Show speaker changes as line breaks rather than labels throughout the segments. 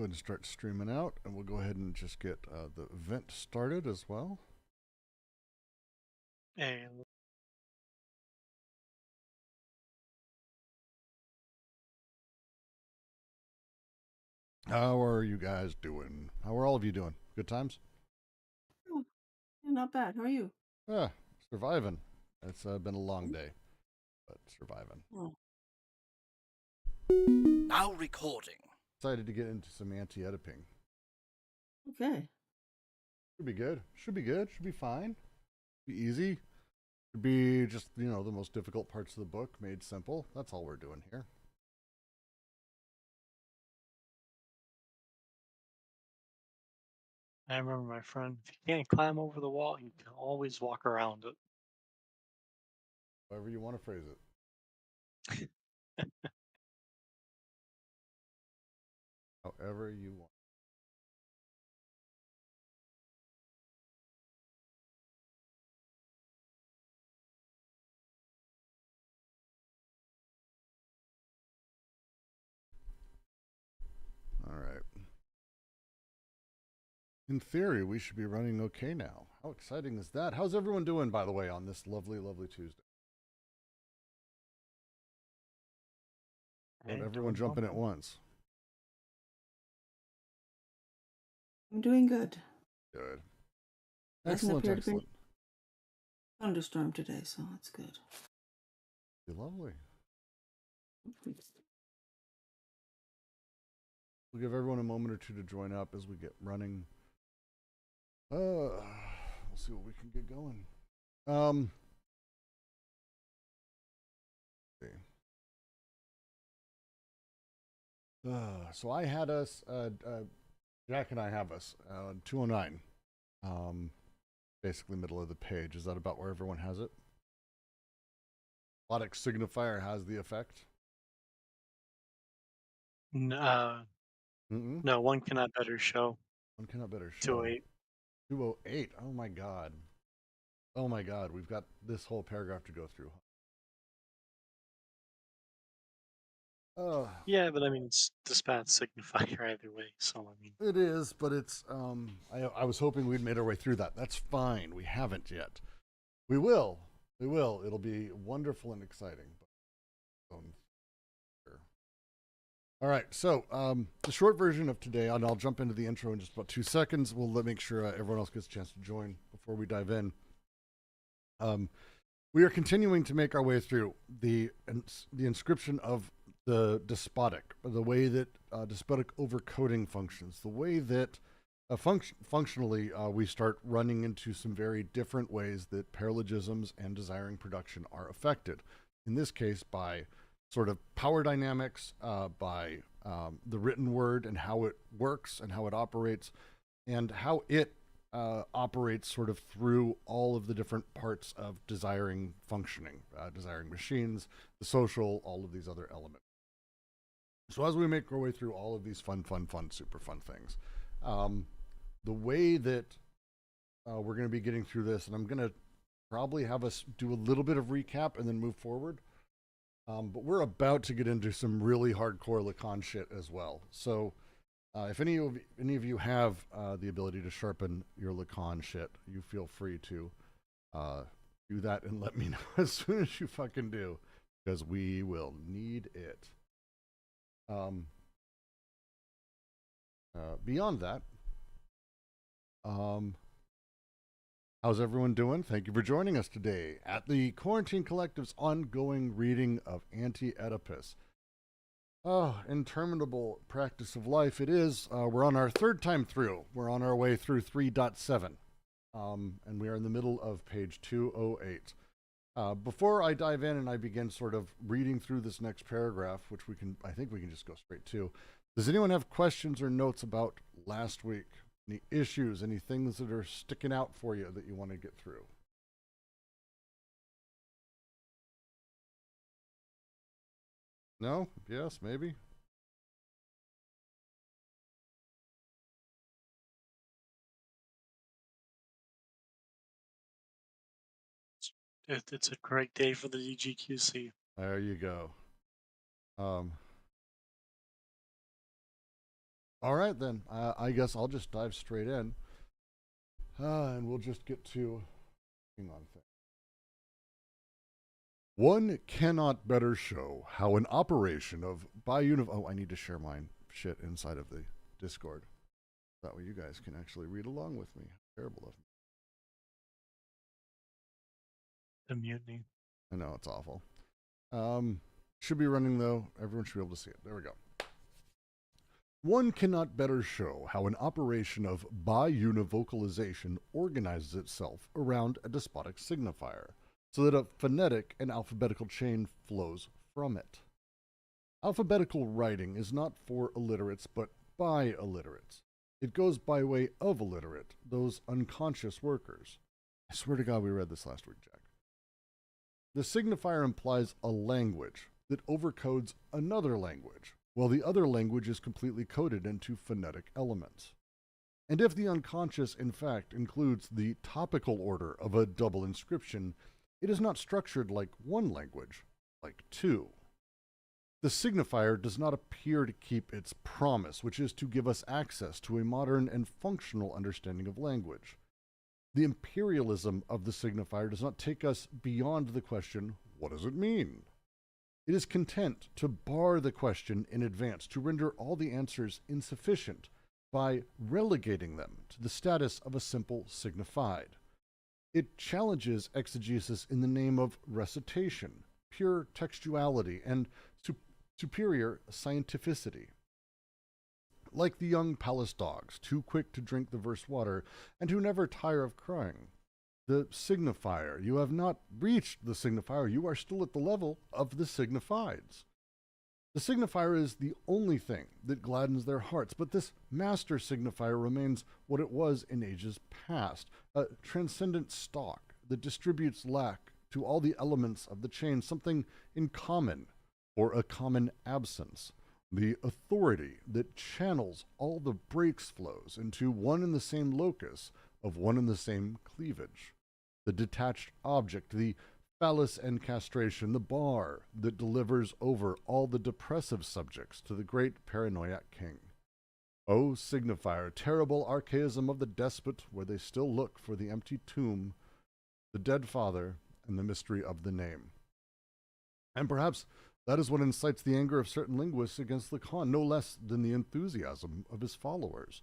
Go ahead and start streaming out, and we'll go ahead and just get the event started as well.
And
How are you guys doing? How are all of you doing? Good times?
Oh, yeah, not bad. How are you?
Yeah, surviving. It's been a long day, but surviving.
Oh,
Now recording.
Excited to get into some anti-Oediping.
okay.
Should be good. Should be good. Should be fine. Be easy. Should be just, the most difficult parts of the book made simple. That's all we're doing here.
I remember my friend, if you can't climb over the wall, you can always walk around it.
However you want to phrase it. However you want. All right. In theory, we should be running okay now. How exciting is that? How's everyone doing, by the way, on this lovely, lovely Tuesday? Not
Hey,
everyone
doing well.
jumping at once.
I'm doing good.
Good.
Doesn't
Excellent,
appear to be
excellent.
thunderstorm today, so that's good.
Lovely. We'll give everyone a moment or two to join up as we get running. We'll see what we can get going. See. So I had us, Jack and I have us, 209. Basically middle of the page. Is that about where everyone has it? Logic signifier has the effect.
No, one cannot better show.
One cannot better show.
208.
208. Oh my god. Oh my god. We've got this whole paragraph to go through.
Yeah, but I mean, it's dispatch signifier either way, so I mean.
It is, but it's, I was hoping we'd made our way through that. That's fine. We haven't yet. We will. We will. It'll be wonderful and exciting. Sure. All right. So the short version of today, and I'll jump into the intro in just about 2 seconds. We'll make sure everyone else gets a chance to join before we dive in. We are continuing to make our way through the inscription of the despotic, the way that despotic overcoding functions, the way that functionally we start running into some very different ways that paralogisms and desiring production are affected. In this case, by sort of power dynamics, by the written word and how it works and how it operates, and how it operates sort of through all of the different parts of desiring functioning, desiring machines, the social, all of these other elements. So as we make our way through all of these fun, super fun things, the way that we're going to be getting through this, and I'm going to probably have us do a little bit of recap and then move forward. But we're about to get into some really hardcore Lacan shit as well. So if any of you have the ability to sharpen your Lacan shit, you feel free to do that and let me know as soon as you fucking do, because we will need it. Beyond that, how's everyone doing? Thank you for joining us today at the Quarantine Collective's ongoing reading of Anti-Oedipus. Interminable practice of life it is. We're on our third time through. We're on our way through 3.7. And we are in the middle of page 208. Before I dive in and I begin sort of reading through this next paragraph, which I think we can just go straight to, does anyone have questions or notes about last week? Any issues, any things that are sticking out for you that you want to get through? No? Yes? Maybe?
It's a great day for the DGQC.
There you go. All right, then. I guess I'll just dive straight in. And we'll just get to... Hang on a second. One cannot better show how an operation of Oh, I need to share my shit inside of the Discord. That way you guys can actually read along with me. Terrible of me.
The mutiny.
I know, it's awful. Should be running, though. Everyone should be able to see it. There we go. One cannot better show how an operation of biunivocalization organizes itself around a despotic signifier, so that a phonetic and alphabetical chain flows from it. Alphabetical writing is not for illiterates, but by illiterates. It goes by way of illiterate, those unconscious workers. I swear to God we read this last week, Jack. The signifier implies a language that overcodes another language, while the other language is completely coded into phonetic elements. And if the unconscious, in fact, includes the topical order of a double inscription, it is not structured like one language, like two. The signifier does not appear to keep its promise, which is to give us access to a modern and functional understanding of language. The imperialism of the signifier does not take us beyond the question, what does it mean? It is content to bar the question in advance, to render all the answers insufficient by relegating them to the status of a simple signified. It challenges exegesis in the name of recitation, pure textuality, and superior scientificity. Like the young palace dogs, too quick to drink the verse water, and who never tire of crying. The signifier. You have not reached the signifier. You are still at the level of the signifieds. The signifier is the only thing that gladdens their hearts, but this master signifier remains what it was in ages past, a transcendent stock that distributes lack to all the elements of the chain, something in common, or a common absence. The authority that channels all the breaks flows into one and the same locus of one and the same cleavage. The detached object, the phallus and castration, the bar that delivers over all the depressive subjects to the great paranoiac king. O signifier, terrible archaism of the despot, where they still look for the empty tomb, the dead father, and the mystery of the name. And perhaps that is what incites the anger of certain linguists against Lacan, no less than the enthusiasm of his followers.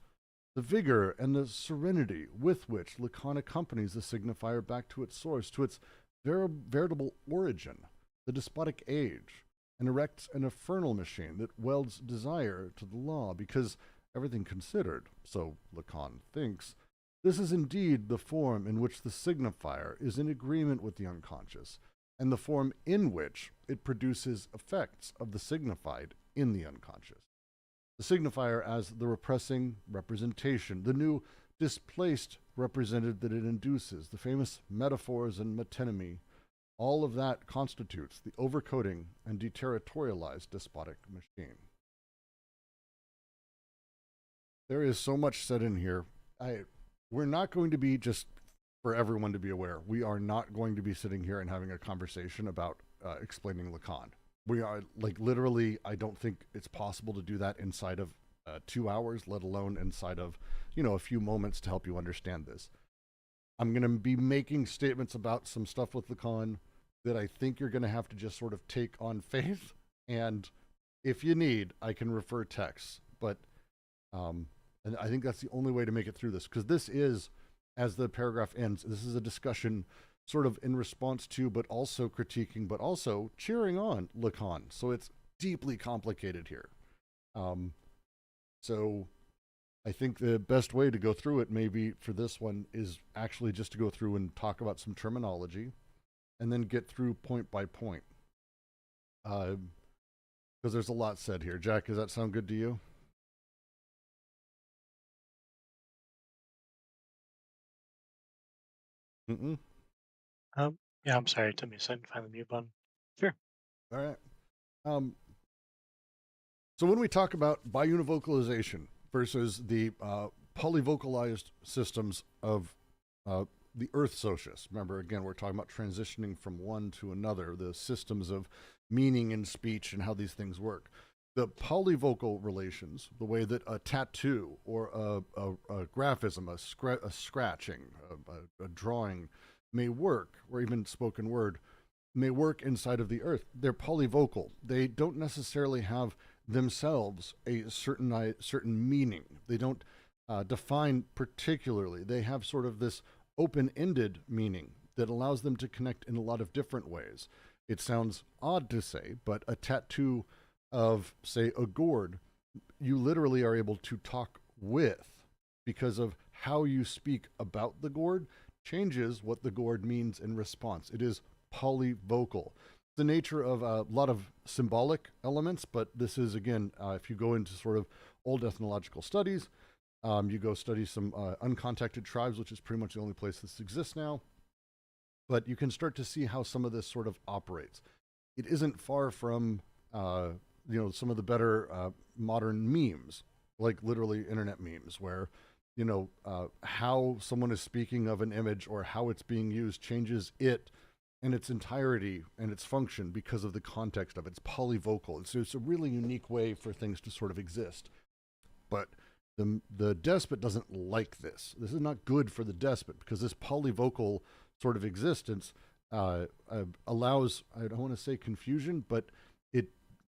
The vigor and the serenity with which Lacan accompanies the signifier back to its source, to its veritable origin, the despotic age, and erects an infernal machine that welds desire to the law, because everything considered, so Lacan thinks, this is indeed the form in which the signifier is in agreement with the unconscious, and the form in which it produces effects of the signified in the unconscious. The signifier as the repressing representation, the new displaced represented that it induces, the famous metaphors and metonymy, all of that constitutes the overcoding and deterritorialized despotic machine. There is so much said in here. We're not going to be, just for everyone to be aware, we are not going to be sitting here and having a conversation about explaining Lacan. We are, like, literally, I don't think it's possible to do that inside of 2 hours, let alone inside of, a few moments to help you understand this. I'm going to be making statements about some stuff with Lacan that I think you're going to have to just sort of take on faith. And if you need, I can refer texts. But and I think that's the only way to make it through this, because this is, as the paragraph ends, this is a discussion sort of in response to, but also critiquing, but also cheering on Lacan. So it's deeply complicated here. So I think the best way to go through it, maybe for this one, is actually just to go through and talk about some terminology and then get through point by point. Because there's a lot said here. Jack, does that sound good to you? Mm-mm.
Yeah, I'm sorry. It took me a second to find the mute button. Sure.
All right. So when we talk about biunivocalization versus the polyvocalized systems of the Earth socius, remember, again, we're talking about transitioning from one to another, the systems of meaning and speech and how these things work. The polyvocal relations, the way that a tattoo or a graphism, a scratching, a drawing may work, or even spoken word may work inside of the earth. They're polyvocal. They don't necessarily have themselves a certain meaning. They don't define particularly. They have sort of this open-ended meaning that allows them to connect in a lot of different ways. It sounds odd to say, but a tattoo of, say, a gourd, you literally are able to talk with, because of how you speak about the gourd changes what the gourd means in response. It is polyvocal. The nature of a lot of symbolic elements, but this is, again, if you go into sort of old ethnological studies, you go study some uncontacted tribes, which is pretty much the only place this exists now, but you can start to see how some of this sort of operates. It isn't far from some of the better modern memes, like literally internet memes, where how someone is speaking of an image or how it's being used changes it and its entirety and its function because of the context of it. It's polyvocal. It's a really unique way for things to sort of exist. But the despot doesn't like this. This is not good for the despot, because this polyvocal sort of existence allows, I don't want to say confusion, but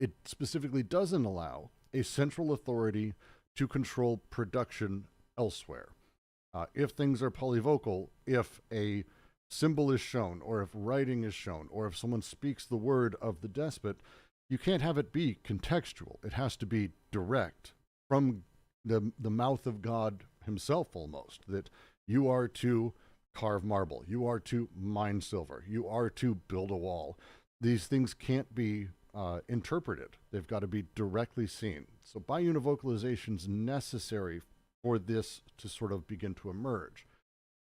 it specifically doesn't allow a central authority to control production elsewhere. If things are polyvocal, if a symbol is shown, or if writing is shown, or if someone speaks the word of the despot, you can't have it be contextual. It has to be direct from the mouth of God himself, almost, that you are to carve marble, you are to mine silver, you are to build a wall. These things can't be interpreted. They've got to be directly seen. So biunivocalization is necessary for this to sort of begin to emerge.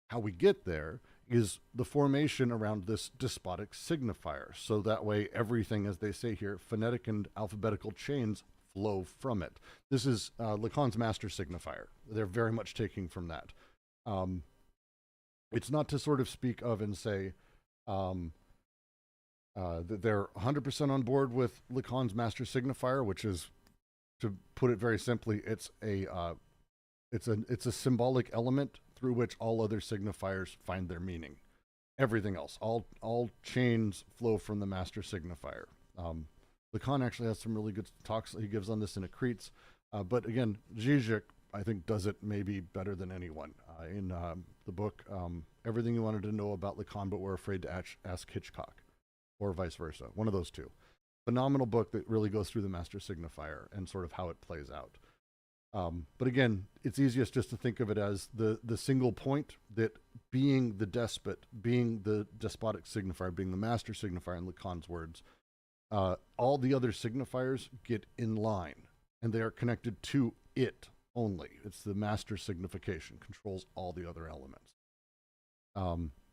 How we get there is the formation around this despotic signifier. So that way everything, as they say here, phonetic and alphabetical chains flow from it. This is Lacan's master signifier. They're very much taking from that. It's not to sort of speak of and say that they're 100% on board with Lacan's master signifier, which is, to put it very simply, it's a symbolic element through which all other signifiers find their meaning. Everything else, all chains flow from the master signifier. Lacan actually has some really good talks he gives on this in Acretes. But again, Zizek, I think, does it maybe better than anyone. In the book, Everything You Wanted to Know About Lacan But Were Afraid to Ask Hitchcock, or vice versa, one of those two. Phenomenal book that really goes through the master signifier and sort of how it plays out. But again, it's easiest just to think of it as the single point that being the despot, being the despotic signifier, being the master signifier in Lacan's words, all the other signifiers get in line and they are connected to it only. It's the master signification, controls all the other elements.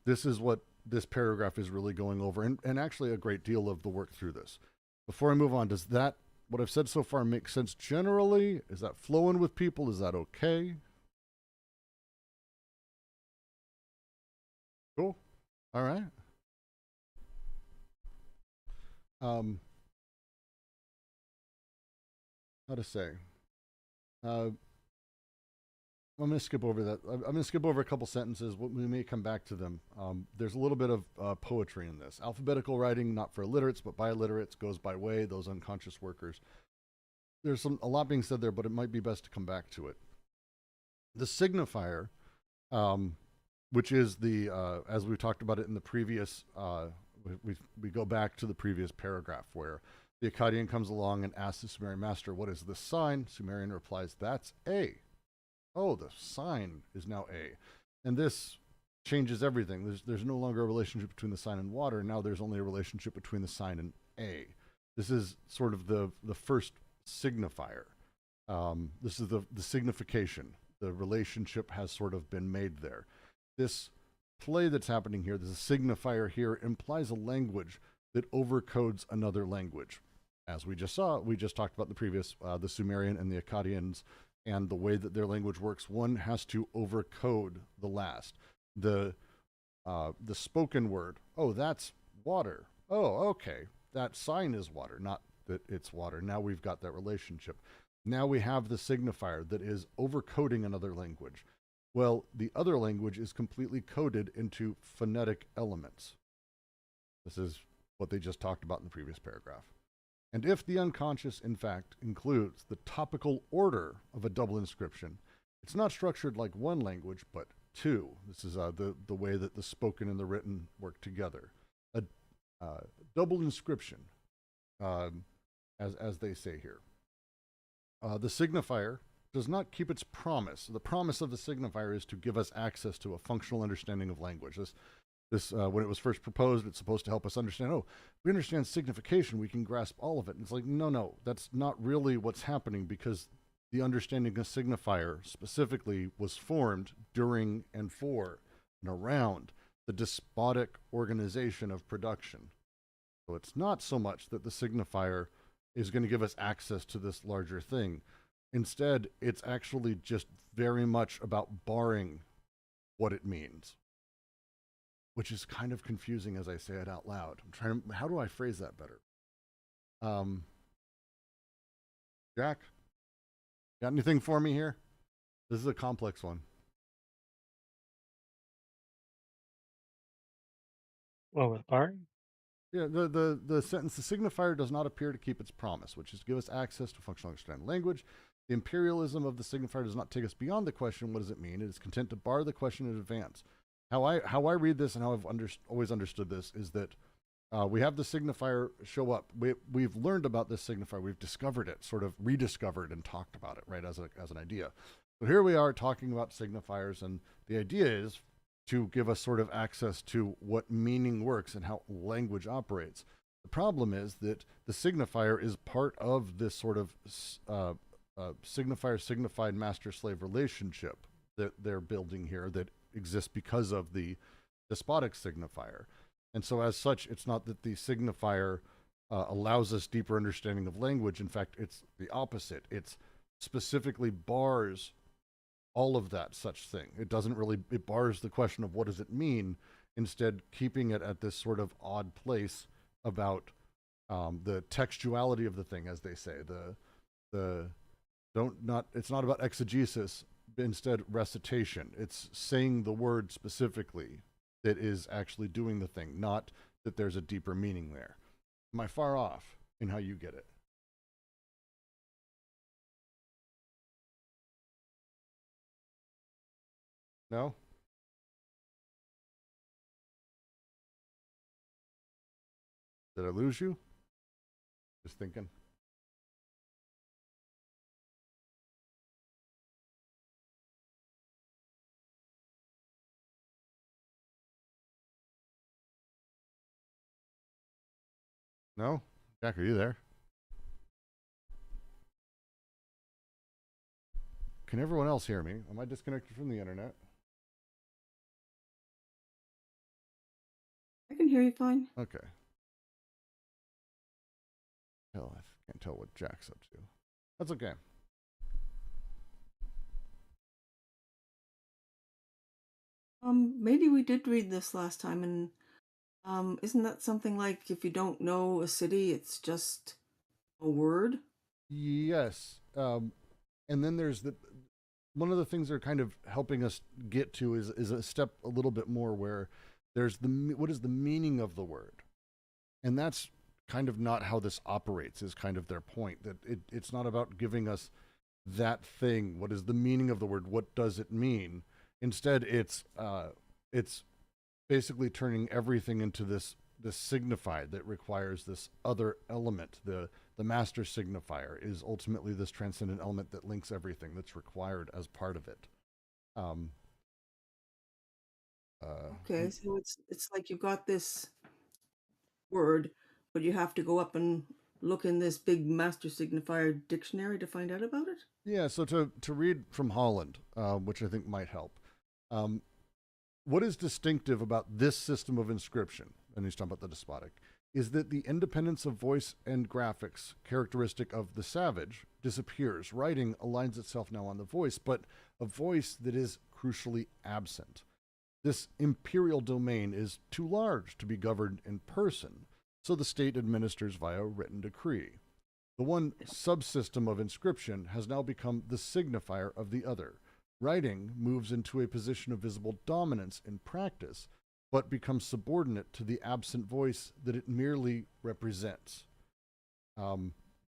This is what this paragraph is really going over, and actually a great deal of the work through this. Before I move on, does that, what I've said so far, make sense generally? Is that flowing with people? Is that okay? Cool. All right. How to say? I'm going to skip over that. I'm going to skip over a couple sentences. We may come back to them. There's a little bit of poetry in this. Alphabetical writing, not for illiterates, but by illiterates, goes by way, those unconscious workers. There's a lot being said there, but it might be best to come back to it. The signifier, which is the, as we talked about it in the previous, we go back to the previous paragraph where the Akkadian comes along and asks the Sumerian master, what is this sign? Sumerian replies, that's A. Oh, the sign is now A. And this changes everything. There's no longer a relationship between the sign and water. Now there's only a relationship between the sign and A. This is sort of the first signifier. This is the signification. The relationship has sort of been made there. This play that's happening here, this signifier here, implies a language that overcodes another language. As we just saw, we just talked about the previous, the Sumerian and the Akkadians, and the way that their language works. One has to overcode the last. The spoken word, oh, that's water. Oh, okay, that sign is water, not that it's water. Now we've got that relationship. Now we have the signifier that is overcoding another language. Well, the other language is completely coded into phonetic elements. This is what they just talked about in the previous paragraph. And if the unconscious, in fact, includes the topical order of a double inscription, it's not structured like one language, but two. This is the way that the spoken and the written work together. A double inscription, as they say here. The signifier does not keep its promise. The promise of the signifier is to give us access to a functional understanding of language. This when it was first proposed, it's supposed to help us understand, oh, we understand signification, we can grasp all of it. And it's like, no, that's not really what's happening, because the understanding of signifier specifically was formed during and for and around the despotic organization of production. So it's not so much that the signifier is going to give us access to this larger thing. Instead, it's actually just very much about barring what it means, which is kind of confusing as I say it out loud. I'm trying to, how do I phrase that better? Jack, got anything for me here? This is a complex one.
Well, with Bart?
Yeah, the sentence, the signifier does not appear to keep its promise, which is to give us access to functional understanding language. The imperialism of the signifier does not take us beyond the question, what does it mean? It is content to bar the question in advance. How I read this and how I've always understood this is that we have the signifier show up. We've learned about this signifier. We've discovered it, sort of rediscovered and talked about it, right, as an idea. So here we are talking about signifiers, and the idea is to give us sort of access to what meaning works and how language operates. The problem is that the signifier is part of this sort of signifier-signified master-slave relationship that they're building here that exists because of the despotic signifier. And so as such, it's not that the signifier allows us deeper understanding of language. In fact, it's the opposite. It's specifically bars all of that such thing. It doesn't really, it bars the question of what does it mean, instead keeping it at this sort of odd place about the textuality of the thing, as they say. It's not about exegesis, but instead recitation. It's saying the word specifically that is actually doing the thing, not that there's a deeper meaning there. Am I far off in how you get it? No? Did I lose you? Just thinking. No? Jack, are you there? Can everyone else hear me? Am I disconnected from the internet?
I can hear you fine.
Okay. Hell, I can't tell what Jack's up to. That's okay.
Maybe we did read this last time, and isn't that something like if you don't know a city, it's just a word?
Yes. And then there's one of the things they're kind of helping us get to is a step a little bit more where there's what is the meaning of the word? And that's kind of not how this operates, is kind of their point, that it's not about giving us that thing. What is the meaning of the word? What does it mean? Instead, it's basically turning everything into this signified that requires this other element. The master signifier is ultimately this transcendent element that links everything that's required as part of it.
Okay, so it's like you've got this word, but you have to go up and look in this big master signifier dictionary to find out about it?
Yeah, so to read from Holland, which I think might help. What is distinctive about this system of inscription, and he's talking about the despotic, is that the independence of voice and graphics, characteristic of the savage, disappears. Writing aligns itself now on the voice, but a voice that is crucially absent. This imperial domain is too large to be governed in person, so the state administers via written decree. The one subsystem of inscription has now become the signifier of the other. Writing moves into a position of visible dominance in practice, but becomes subordinate to the absent voice that it merely represents.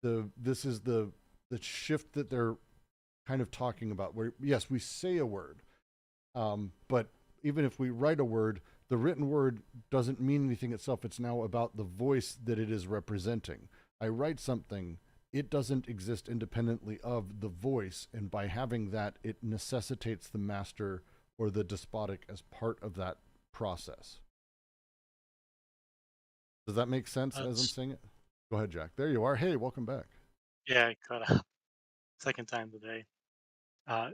This is the shift that they're kind of talking about, where yes, we say a word, but even if we write a word, the written word doesn't mean anything itself. It's now about the voice that it is representing. I write something, it doesn't exist independently of the voice, and by having that, it necessitates the master or the despotic as part of that process. Does that make sense as I'm saying it? Go ahead, Jack. There you are. Hey, welcome back.
Yeah, I caught up. Second time today.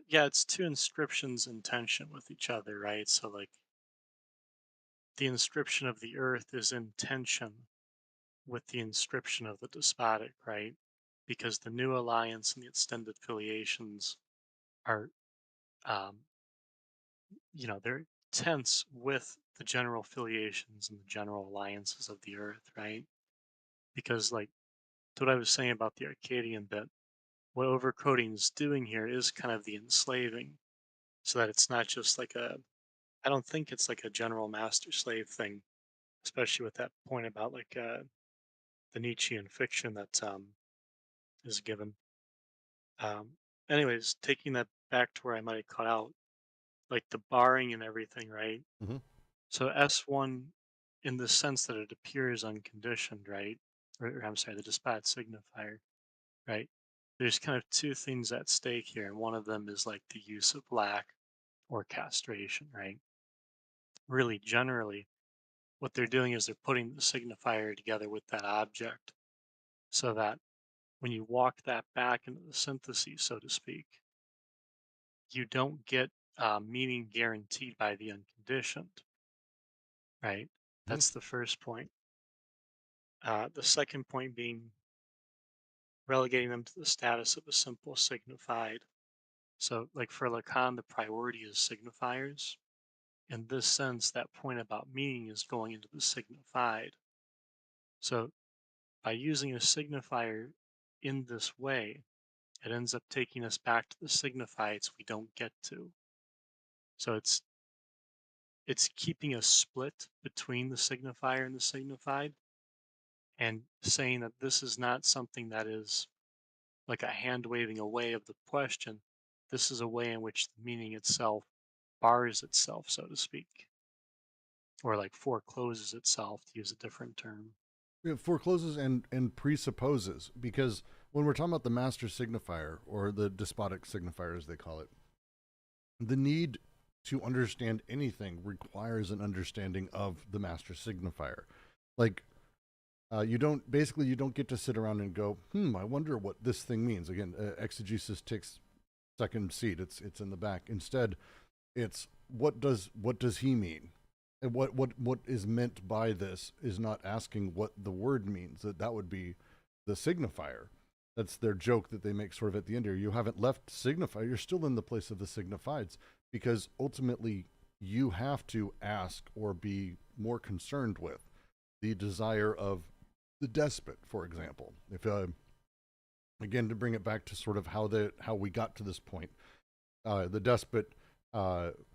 Yeah, it's two inscriptions in tension with each other, right? So, like, the inscription of the earth is in tension with the inscription of the despotic, right? Because the new alliance and the extended filiations are, um, they're tense with the general filiations and the general alliances of the earth, right? Because, like, to what I was saying about the Arcadian bit, what overcoding is doing here is kind of the enslaving, so that it's not just like I don't think it's like a general master slave thing, especially with that point about like the Nietzschean fiction that is given. Um, Anyways, taking that back to where I might have cut out, like the barring and everything, right?
Mm-hmm.
So S1, in the sense that it appears unconditioned, right? Or I'm sorry, the despotic signifier, right? There's kind of two things at stake here, and one of them is like the use of lack or castration, right? Really, generally, what they're doing is they're putting the signifier together with that object so that when you walk that back into the synthesis, so to speak, you don't get meaning guaranteed by the unconditioned, right?
Mm-hmm.
That's the first point. The second point being relegating them to the status of a simple signified. So, like for Lacan, the priority is signifiers. In this sense, that point about meaning is going into the signified. So, by using a signifier in this way, it ends up taking us back to the signifieds we don't get to. So it's keeping a split between the signifier and the signified, and saying that this is not something that is like a hand waving away of the question. This is a way in which the meaning itself bars itself, so to speak, or like forecloses itself, to use a different term.
It forecloses and presupposes, because when we're talking about the master signifier or the despotic signifier, as they call it, the need to understand anything requires an understanding of the master signifier. Like, you don't get to sit around and go, I wonder what this thing means. Again, exegesis takes second seat. It's in the back. Instead, it's what does he mean? And what is meant by this is not asking what the word means. That would be the signifier. That's their joke that they make sort of at the end here. You haven't left signifier. You're still in the place of the signifieds, because ultimately you have to ask or be more concerned with the desire of the despot, for example. If again, to bring it back to sort of how we got to this point, the despot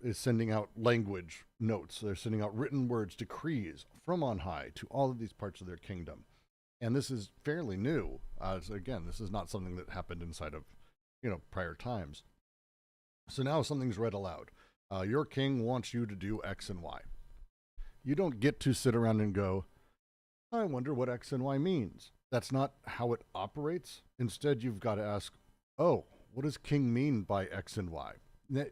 is sending out language notes. They're sending out written words, decrees from on high to all of these parts of their kingdom. And this is fairly new. So again, this is not something that happened inside of, prior times. So now something's read aloud. Your king wants you to do X and Y. You don't get to sit around and go, I wonder what X and Y means. That's not how it operates. Instead, you've got to ask, oh, what does king mean by X and Y?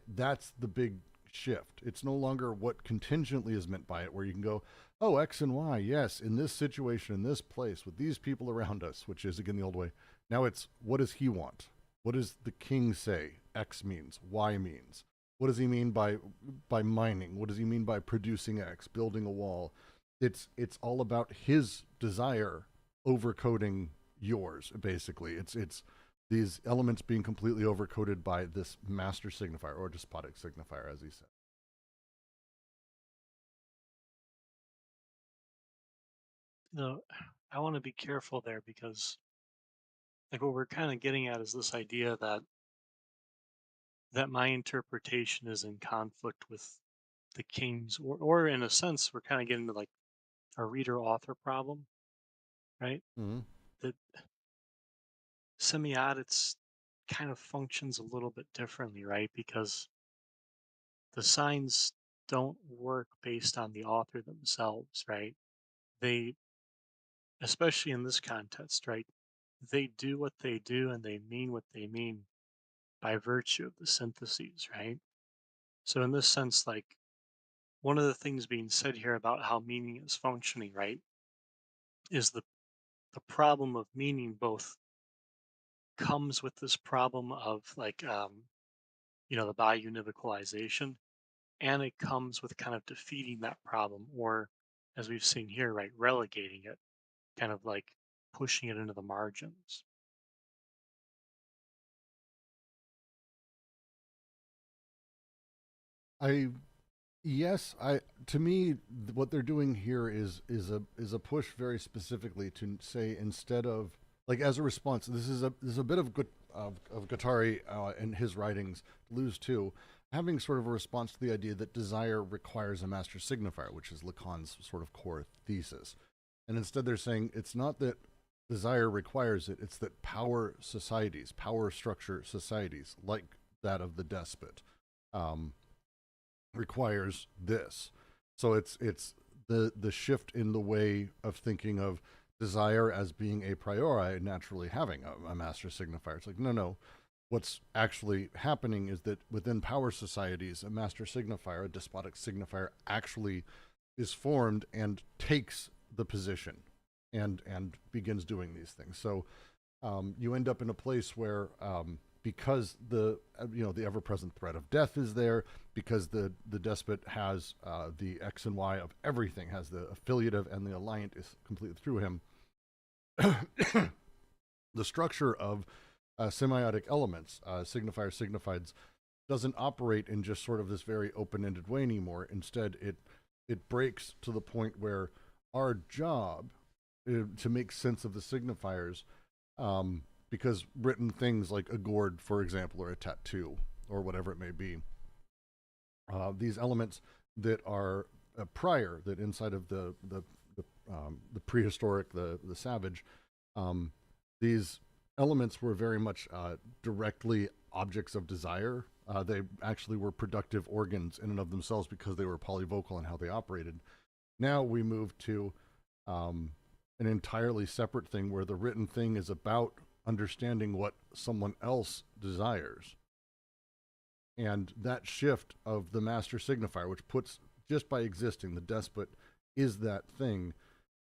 That's the big shift. It's no longer what contingently is meant by it, where you can go, oh, X and Y, yes, in this situation, in this place, with these people around us, which is, again, the old way. Now it's, what does he want? What does the king say X means, Y means? What does he mean by mining? What does he mean by producing X, building a wall? It's all about his desire overcoding yours, basically. It's these elements being completely overcoded by this master signifier or despotic signifier, as he said.
I want to be careful there, because like what we're kind of getting at is this idea that my interpretation is in conflict with the king's, or in a sense, we're kind of getting to like a reader-author problem, right?
Mm-hmm.
That semiotics kind of functions a little bit differently, right? Because the signs don't work based on the author themselves, right? They, especially in this context, right? They do what they do and they mean what they mean by virtue of the syntheses, right? So in this sense, like one of the things being said here about how meaning is functioning, right, is the problem of meaning both comes with this problem of like the biunivocalization, and it comes with kind of defeating that problem, or as we've seen here, right, relegating it, kind of like pushing it into the margins.
I Yes, I to me what they're doing here is a push very specifically to say, instead of, like, as a response, this is a bit of Guattari and his writings, Deleuze too, having sort of a response to the idea that desire requires a master signifier, which is Lacan's sort of core thesis. And instead they're saying it's not that desire requires it, it's that power structure societies like that of the despot, um, requires this. So it's the shift in the way of thinking of desire as being a priori, naturally having a master signifier. It's like, no. What's actually happening is that within power societies, a master signifier, a despotic signifier, actually is formed and takes the position and begins doing these things. So you end up in a place where, because the ever-present threat of death is there, because the despot has the X and Y of everything, has the affiliative and the alliant is completely through him. The structure of semiotic elements, signifier signifieds, doesn't operate in just sort of this very open-ended way anymore. Instead, it breaks to the point where our job to make sense of the signifiers, because written things like a gourd, for example, or a tattoo, or whatever it may be, these elements that are prior, that inside of the prehistoric, the savage, these elements were very much directly objects of desire. They actually were productive organs in and of themselves because they were polyvocal in how they operated. Now we move to an entirely separate thing where the written thing is about understanding what someone else desires. And that shift of the master signifier, which puts, just by existing, the despot is that thing,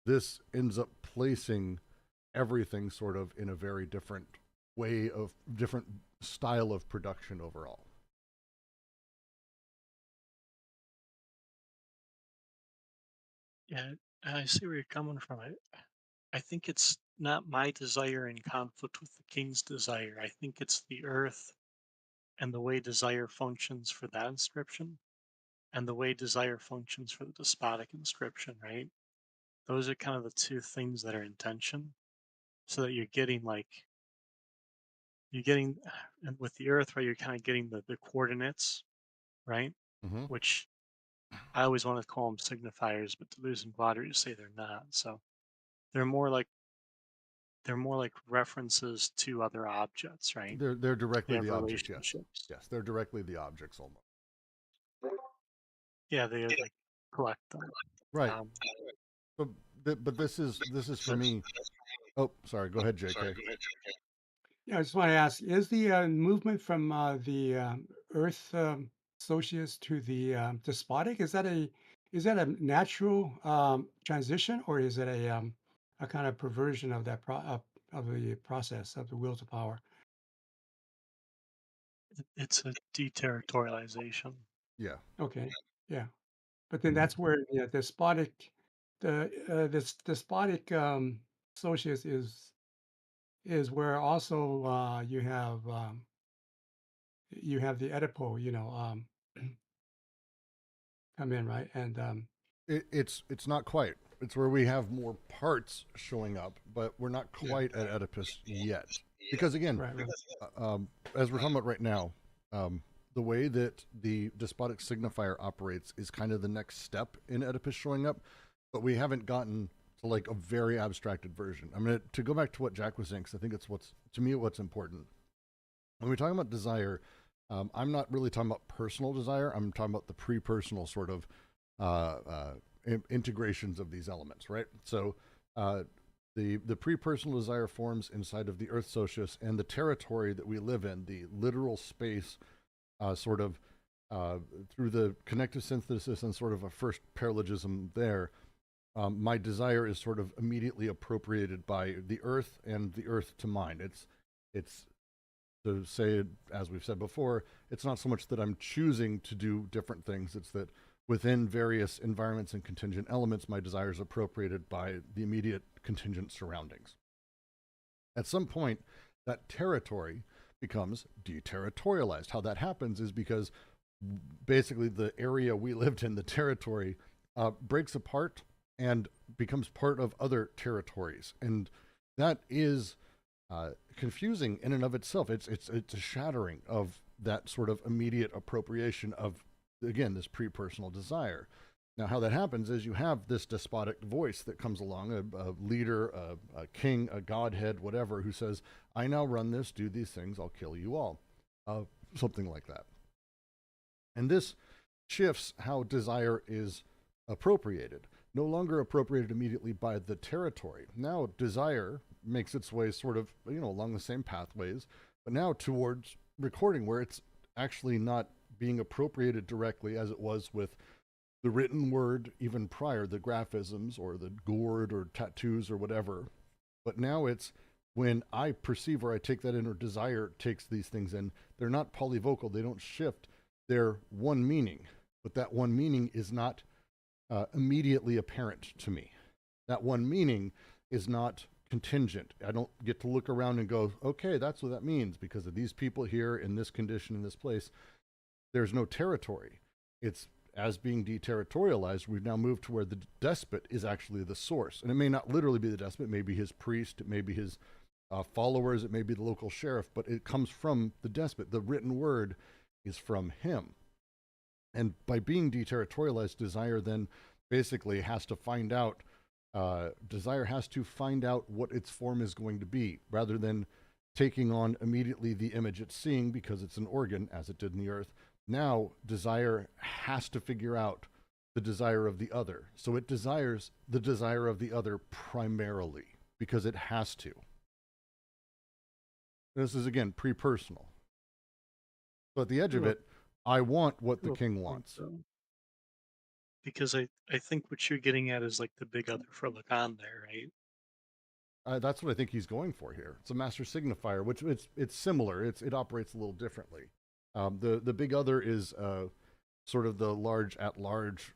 this ends up placing everything sort of in a very different different style of production overall.
Yeah, I see where you're coming from. I think it's not my desire in conflict with the king's desire. I think it's the earth and the way desire functions for that inscription, and the way desire functions for the despotic inscription, right? Those are kind of the two things that are in tension, so that you're getting, and with the earth, right, you're kind of getting the coordinates, right?
Mm-hmm.
Which I always want to call them signifiers, but Deleuze and Guattari say they're not. So they're more like they're more like references to other objects, right?
They're
They
directly
have
the objects, yes.
relationships.
Yes, they're directly the objects almost.
Yeah, they like collect them.
Right.
Um,
But but this is for me. Oh, sorry. Go ahead, JK.
Yeah, I just want to ask, is the movement from the Earth socius to the despotic, is that a natural transition, or is it a kind of perversion of of the process of the will to power?
it's a deterritorialization.
Yeah.
Okay, yeah, but then that's where this despotic socius is where also you have the Oedipo, come in, right? And
It's not quite. It's where we have more parts showing up, but we're not
yeah,
quite at Oedipus yet. Because again,
Right, right.
as we're talking about right now, the way that the despotic signifier operates is kind of the next step in Oedipus showing up, but we haven't gotten to like a very abstracted version. I mean, to go back to what Jack was saying, because I think it's what's important. When we're talking about desire, I'm not really talking about personal desire. I'm talking about the pre-personal sort of integrations of these elements, right? So the pre-personal desire forms inside of the Earth Socius, and the territory that we live in, the literal space, through the connective synthesis and sort of a first paralogism there, my desire is sort of immediately appropriated by the Earth and the Earth to mine. It's to say, as we've said before, it's not so much that I'm choosing to do different things, it's that within various environments and contingent elements, my desire is appropriated by the immediate contingent surroundings. At some point, that territory becomes deterritorialized. How that happens is because basically the area we lived in, the territory, breaks apart and becomes part of other territories. And that is confusing in and of itself. It's a shattering of that sort of immediate appropriation of, again, this pre-personal desire. Now, how that happens is you have this despotic voice that comes along, a leader, a king, a godhead, whatever, who says, I now run this, do these things, I'll kill you all. Something like that. And this shifts how desire is appropriated. No longer appropriated immediately by the territory. Now desire makes its way sort of, along the same pathways, but now towards recording, where it's actually not being appropriated directly as it was with the written word even prior, the graphisms or the gourd or tattoos or whatever. But now it's when I perceive or I take that in, or desire takes these things in, they're not polyvocal, they don't shift, they're one meaning. But that one meaning is not immediately apparent to me. That one meaning is not contingent. I don't get to look around and go, okay, that's what that means because of these people here in this condition in this place. There's no territory. It's as being deterritorialized, we've now moved to where the despot is actually the source. And it may not literally be the despot, it may be his priest, it may be his followers, it may be the local sheriff, but it comes from the despot. The written word is from him. And by being deterritorialized, desire then basically has to find out, what its form is going to be, rather than taking on immediately the image it's seeing because it's an organ, as it did in the earth. Now, desire has to figure out the desire of the other. So it desires the desire of the other primarily because it has to. This is, again, pre-personal. So at the edge of it, I want what the king wants.
Because I think what you're getting at is like the big other for Lacan there, right?
That's what I think he's going for here. It's a master signifier, which it's similar. It operates a little differently. The big other is sort of the large at large,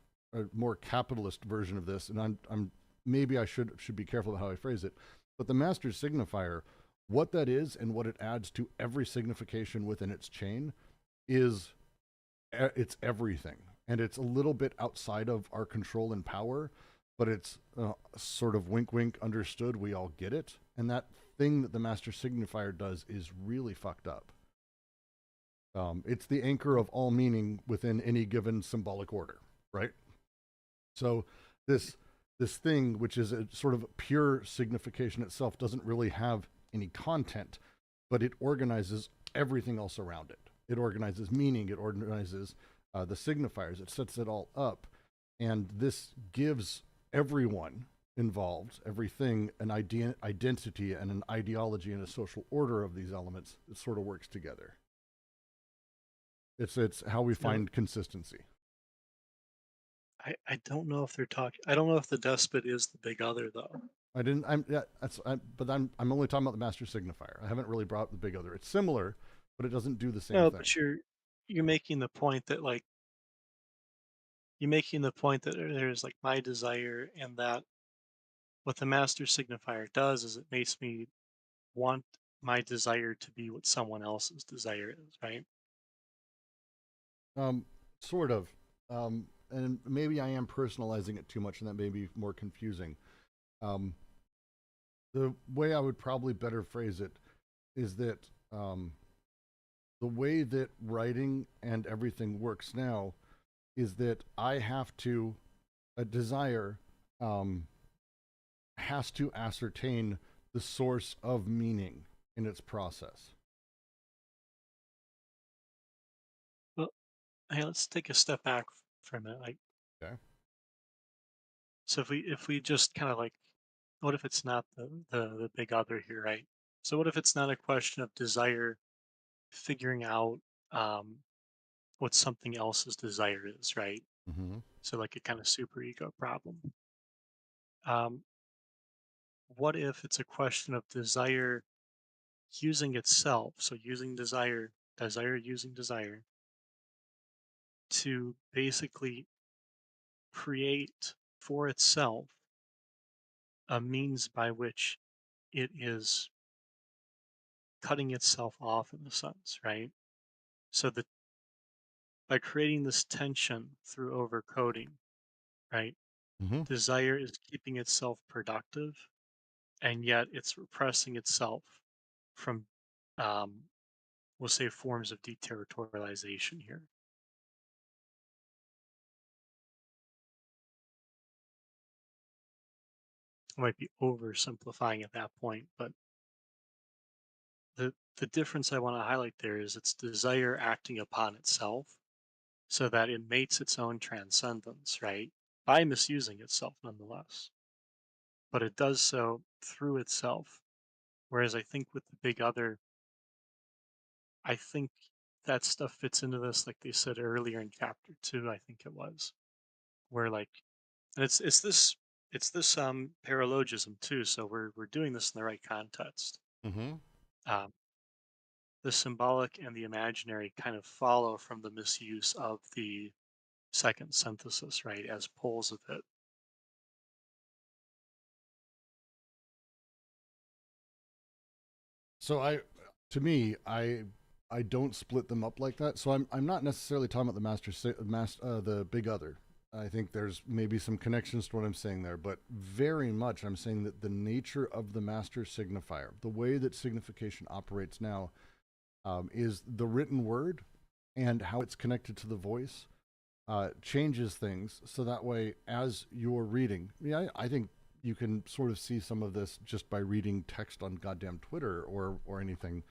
more capitalist version of this. And I'm maybe I should be careful about how I phrase it. But the master signifier, what that is and what it adds to every signification within its chain is it's everything. And it's a little bit outside of our control and power, but it's sort of wink, wink, understood. We all get it. And that thing that the master signifier does is really fucked up. It's the anchor of all meaning within any given symbolic order, right? So this thing, which is a sort of pure signification itself, doesn't really have any content, but it organizes everything else around it. It organizes meaning, it organizes the signifiers, it sets it all up. And this gives everyone involved, everything, an identity and an ideology and a social order of these elements. It sort of works together. It's how we find consistency.
I don't know if they're talking. I don't know if the despot is the big other though.
But I'm only talking about the master signifier. I haven't really brought up the big other. It's similar, but it doesn't do the same thing.
But you're making the point that there's like my desire, and that what the master signifier does is it makes me want my desire to be what someone else's desire is, right?
Sort of. And maybe I am personalizing it too much, and that may be more confusing. The way I would probably better phrase it is that the way that writing and everything works now is that I have to, a desire has to ascertain the source of meaning in its process.
Well, hey, let's take a step back for a minute. Like,
Okay.
so if we just kind of like, what if it's not the big other here, right? So what if it's not a question of desire figuring out um, what something else's desire is, right?
Mm-hmm.
So like a kind of superego problem. Um, what if it's a question of desire using itself? So using desire, desire using desire to basically create for itself a means by which it is cutting itself off in a sense, right? So that by creating this tension through overcoding, right?
Mm-hmm.
Desire is keeping itself productive, and yet it's repressing itself from, um, we'll say, forms of deterritorialization here. I might be oversimplifying at that point, but the difference I want to highlight there is it's desire acting upon itself so that it mates its own transcendence, right? By misusing itself nonetheless. But it does so through itself. Whereas I think with the big other, I think that stuff fits into this, like they said earlier in chapter 2, I think it was, where like, and it's this paralogism too. So we're doing this in the right context.
Mm-hmm.
Um, the symbolic and the imaginary kind of follow from the misuse of the second synthesis, right, as poles of it.
So to me, I don't split them up like that. So I'm not necessarily talking about the big other. I think there's maybe some connections to what I'm saying there, but very much I'm saying that the nature of the master signifier, the way that signification operates now, is the written word and how it's connected to the voice changes things. So that way, as you're reading, I think you can sort of see some of this just by reading text on goddamn Twitter or anything.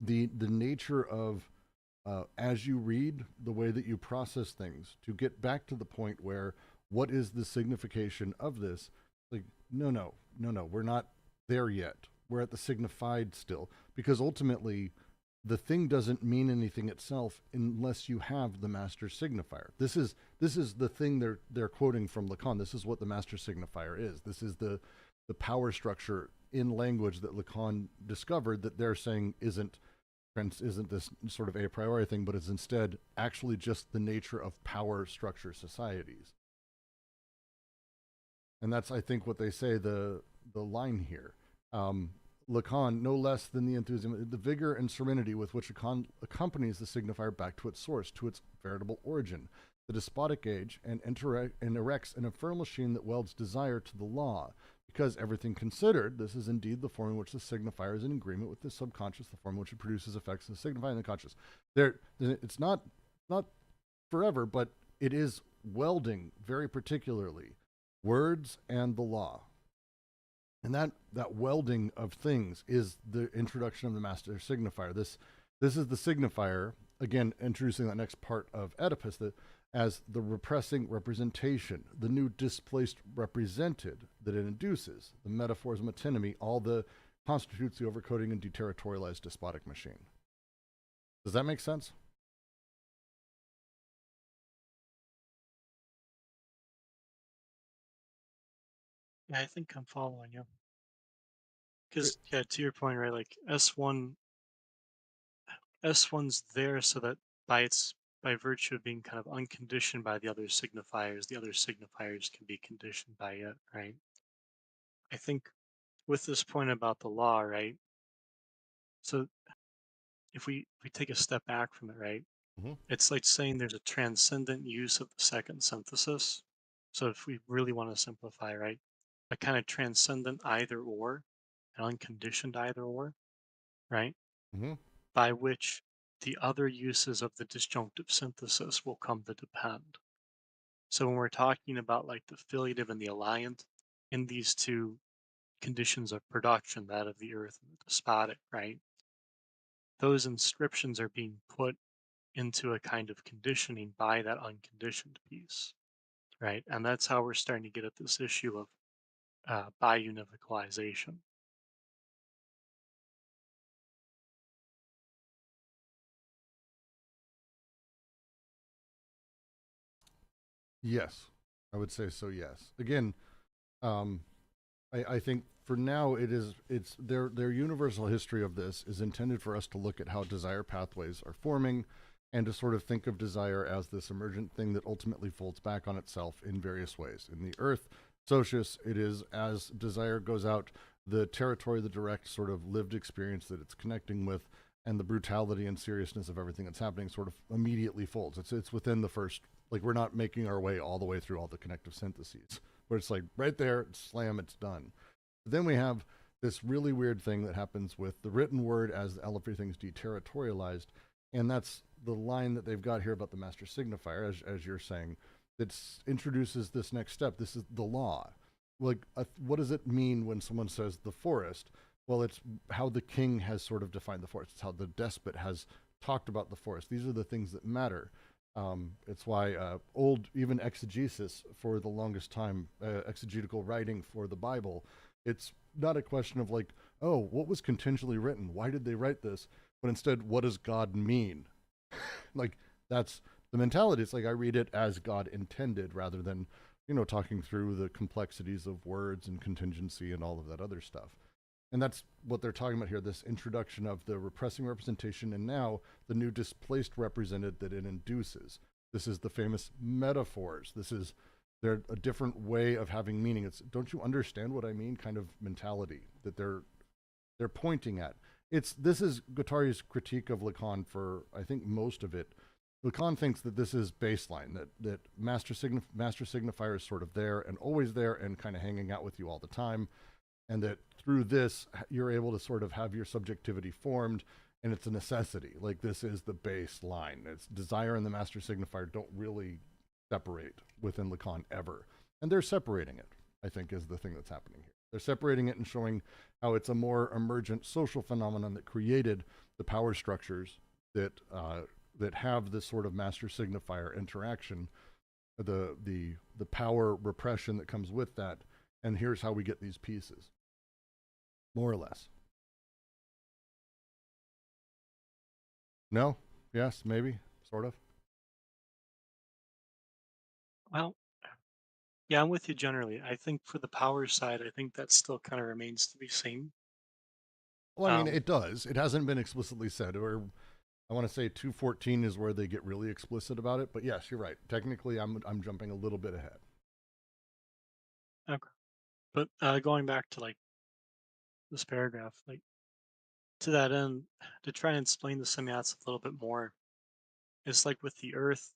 The nature of as you read, the way that you process things, to get back to the point where what is the signification of this? Like, no, we're not there yet. We're at the signified still, because ultimately, the thing doesn't mean anything itself unless you have the master signifier. This is the thing they're quoting from Lacan. This is what the master signifier is. This is the power structure in language that Lacan discovered that they're saying isn't this sort of a priori thing, but is instead actually just the nature of power structure societies. And that's, I think, what they say the line here. Lacan, no less than the enthusiasm, the vigor and serenity with which accompanies the signifier back to its source, to its veritable origin, the despotic age, and erects an infernal machine that welds desire to the law. Because everything considered, this is indeed the form in which the signifier is in agreement with the subconscious, the form in which it produces effects of the signifier in the conscious. It's not forever, but it is welding very particularly words and the law. And that welding of things is the introduction of the master signifier. This is the signifier, again, introducing that next part of Oedipus, as the repressing representation, the new displaced represented that it induces, the metaphors, metonymy, all the constitutes the overcoding and deterritorialized despotic machine. Does that make sense?
Yeah, I think I'm following you. Because yeah, to your point, right? Like S1's there so that by virtue of being kind of unconditioned by the other signifiers can be conditioned by it, right? I think with this point about the law, right? So if we take a step back from it, right?
Mm-hmm.
It's like saying there's a transcendent use of the second synthesis. So if we really want to simplify, right? A kind of transcendent either or, an unconditioned either or, right? by which the other uses of the disjunctive synthesis will come to depend. So when we're talking about like the filiative and the alliant in these two conditions of production, that of the earth and the despotic, right? Those inscriptions are being put into a kind of conditioning by that unconditioned piece, right? And that's how we're starting to get at this issue of biunivocalization.
Yes, I would say so. Yes. Again, um, I think for now it's their universal history of this is intended for us to look at how desire pathways are forming, and to sort of think of desire as this emergent thing that ultimately folds back on itself in various ways. In the earth socius, it is as desire goes out, the territory, the direct sort of lived experience that it's connecting with, and the brutality and seriousness of everything that's happening sort of immediately folds. It's within the first, like, we're not making our way all the way through all the connective syntheses, where it's like right there, slam, it's done. But then we have this really weird thing that happens with the written word as everything's deterritorialized, and that's the line that they've got here about the master signifier, as you're saying, that introduces this next step. This is the law. Like, what does it mean when someone says the forest? Well, it's how the king has sort of defined the forest. It's how the despot has talked about the forest. These are the things that matter. It's why old, even exegesis for the longest time, exegetical writing for the Bible, it's not a question of like, oh, what was contingently written? Why did they write this? But instead, what does God mean? Like, that's the mentality. It's like I read it as God intended rather than, talking through the complexities of words and contingency and all of that other stuff. And that's what they're talking about here, this introduction of the repressing representation and now the new displaced represented that it induces. This is the famous metaphors. They're a different way of having meaning. It's, don't you understand what I mean, kind of mentality that they're pointing at. This is Guattari's critique of Lacan for, I think, most of it. Lacan thinks that this is baseline, that master signifier is sort of there and always there and kind of hanging out with you all the time, and that through this you're able to sort of have your subjectivity formed, and it's a necessity. Like, this is the baseline. It's desire and the master signifier don't really separate within Lacan ever, and they're separating it, I think, is the thing that's happening here. They're separating it and showing how it's a more emergent social phenomenon that created the power structures that have this sort of master signifier interaction, the power repression that comes with that, and here's how we get these pieces, more or less. No? Yes? Maybe? Sort of?
Well, yeah, I'm with you generally. I think for the power side, I think that still kind of remains to be seen.
Well, I mean, it does. It hasn't been explicitly said, or I want to say 214 is where they get really explicit about it. But yes, you're right. Technically, I'm jumping a little bit ahead.
Okay. But going back to like this paragraph, like to that end, to try and explain the semiotics a little bit more, it's like with the earth,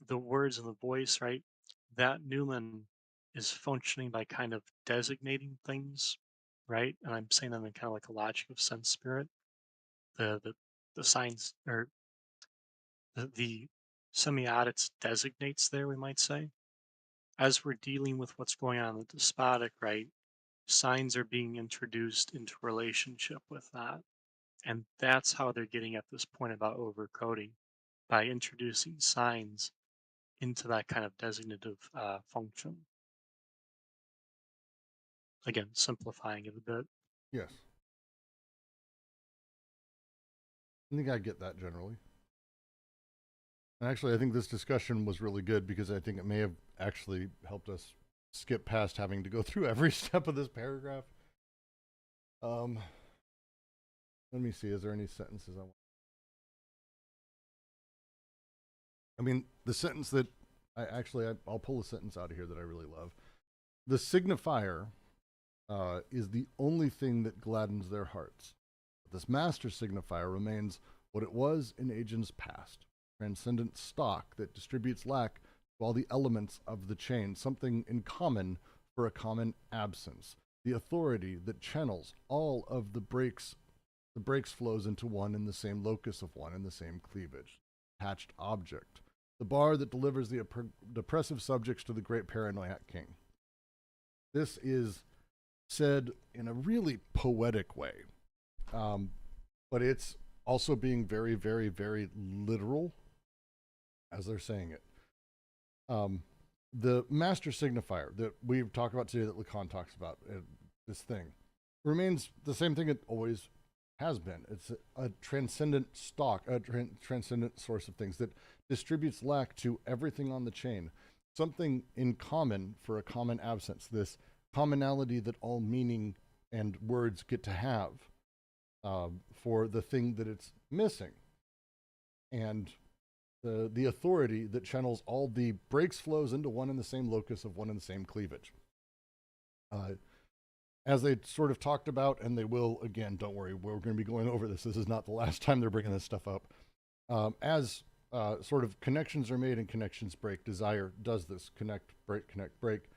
the words and the voice, right? That Newman is functioning by kind of designating things, right? And I'm saying them in kind of like a logic of sense spirit. The signs or the semiotics designates there, we might say. As we're dealing with what's going on in the despotic, right? Signs are being introduced into relationship with that. And that's how they're getting at this point about overcoding, by introducing signs into that kind of designative function. Again, simplifying it a bit.
Yes. I think I get that generally. And actually, I think this discussion was really good because I think it may have actually helped us skip past having to go through every step of this paragraph. Let me see. Is there any sentences I want? I mean, the sentence that I'll pull a sentence out of here that I really love. The signifier is the only thing that gladdens their hearts. But this master signifier remains what it was in ages past, transcendent stock that distributes lack to all the elements of the chain, something in common for a common absence, the authority that channels all of the breaks The breaks flows into one in the same locus of one in the same cleavage. Attached object. The bar that delivers the depressive subjects to the great paranoiac king. This is said in a really poetic way, but it's also being very, very, very literal as they're saying it. The master signifier that we've talked about today, that Lacan talks about, this thing, remains the same thing it always has been. It's a transcendent stock, a transcendent source of things that distributes lack to everything on the chain. Something in common for a common absence, this commonality that all meaning and words get to have for the thing that it's missing. And the authority that channels all the breaks flows into one and the same locus of one and the same cleavage. As they sort of talked about, and they will again, don't worry, we're going to be going over this. This is not the last time they're bringing this stuff up. As sort of connections are made and connections break, desire does this, connect, break.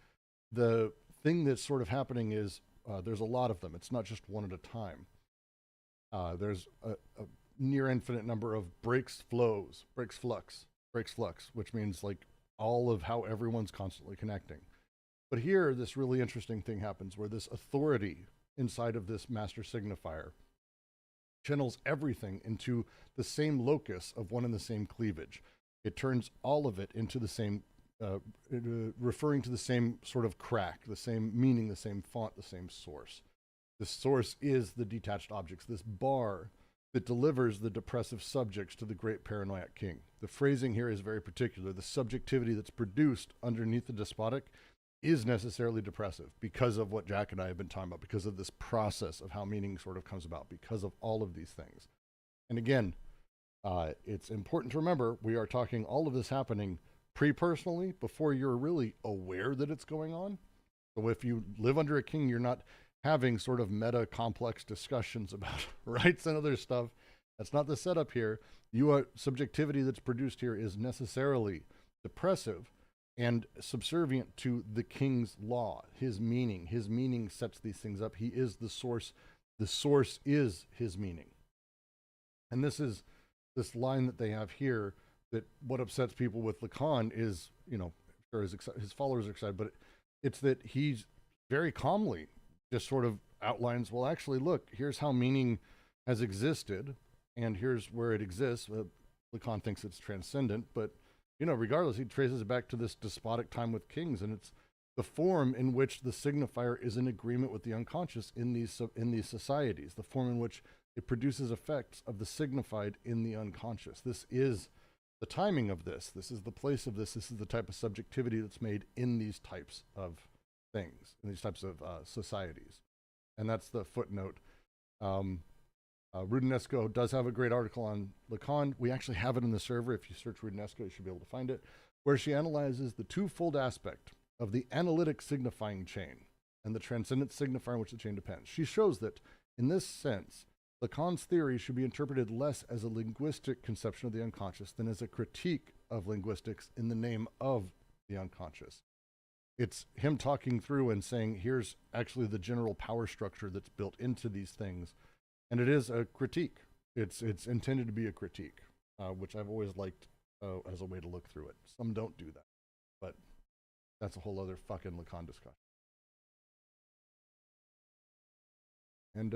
The thing that's sort of happening is there's a lot of them. It's not just one at a time. There's a near infinite number of breaks flux, which means like all of how everyone's constantly connecting. But here, this really interesting thing happens where this authority inside of this master signifier channels everything into the same locus of one and the same cleavage. It turns all of it into the same, referring to the same sort of crack, the same meaning, the same font, the same source. The source is the detached objects, this bar that delivers the depressive subjects to the great paranoiac king. The phrasing here is very particular. The subjectivity that's produced underneath the despotic is necessarily depressive because of what Jack and I have been talking about, because of this process of how meaning sort of comes about, because of all of these things. And again, it's important to remember we are talking all of this happening pre-personally before you're really aware that it's going on. So if you live under a king, you're not having sort of meta complex discussions about rights and other stuff. That's not the setup here. Subjectivity that's produced here is necessarily depressive and subservient to the king's law, his meaning. His meaning sets these things up. He is the source. The source is his meaning. And this is this line that they have here, that what upsets people with Lacan is, sure his followers are excited, but it's that he's very calmly just sort of outlines, well, actually, look, here's how meaning has existed, and here's where it exists. Lacan thinks it's transcendent, but regardless, he traces it back to this despotic time with kings, and it's the form in which the signifier is in agreement with the unconscious in these societies, the form in which it produces effects of the signified in the unconscious. This is the timing of this. This is the place of this. This is the type of subjectivity that's made in these types of things, in these types of societies. And that's the footnote. Rudinesco does have a great article on Lacan. We actually have it in the server. If you search Rudinesco, you should be able to find it, where she analyzes the twofold aspect of the analytic signifying chain and the transcendent signifier on which the chain depends. She shows that, in this sense, Lacan's theory should be interpreted less as a linguistic conception of the unconscious than as a critique of linguistics in the name of the unconscious. It's him talking through and saying, here's actually the general power structure that's built into these things. And it is a critique. It's intended to be a critique, which I've always liked as a way to look through it. Some don't do that, but that's a whole other fucking Lacan discussion. And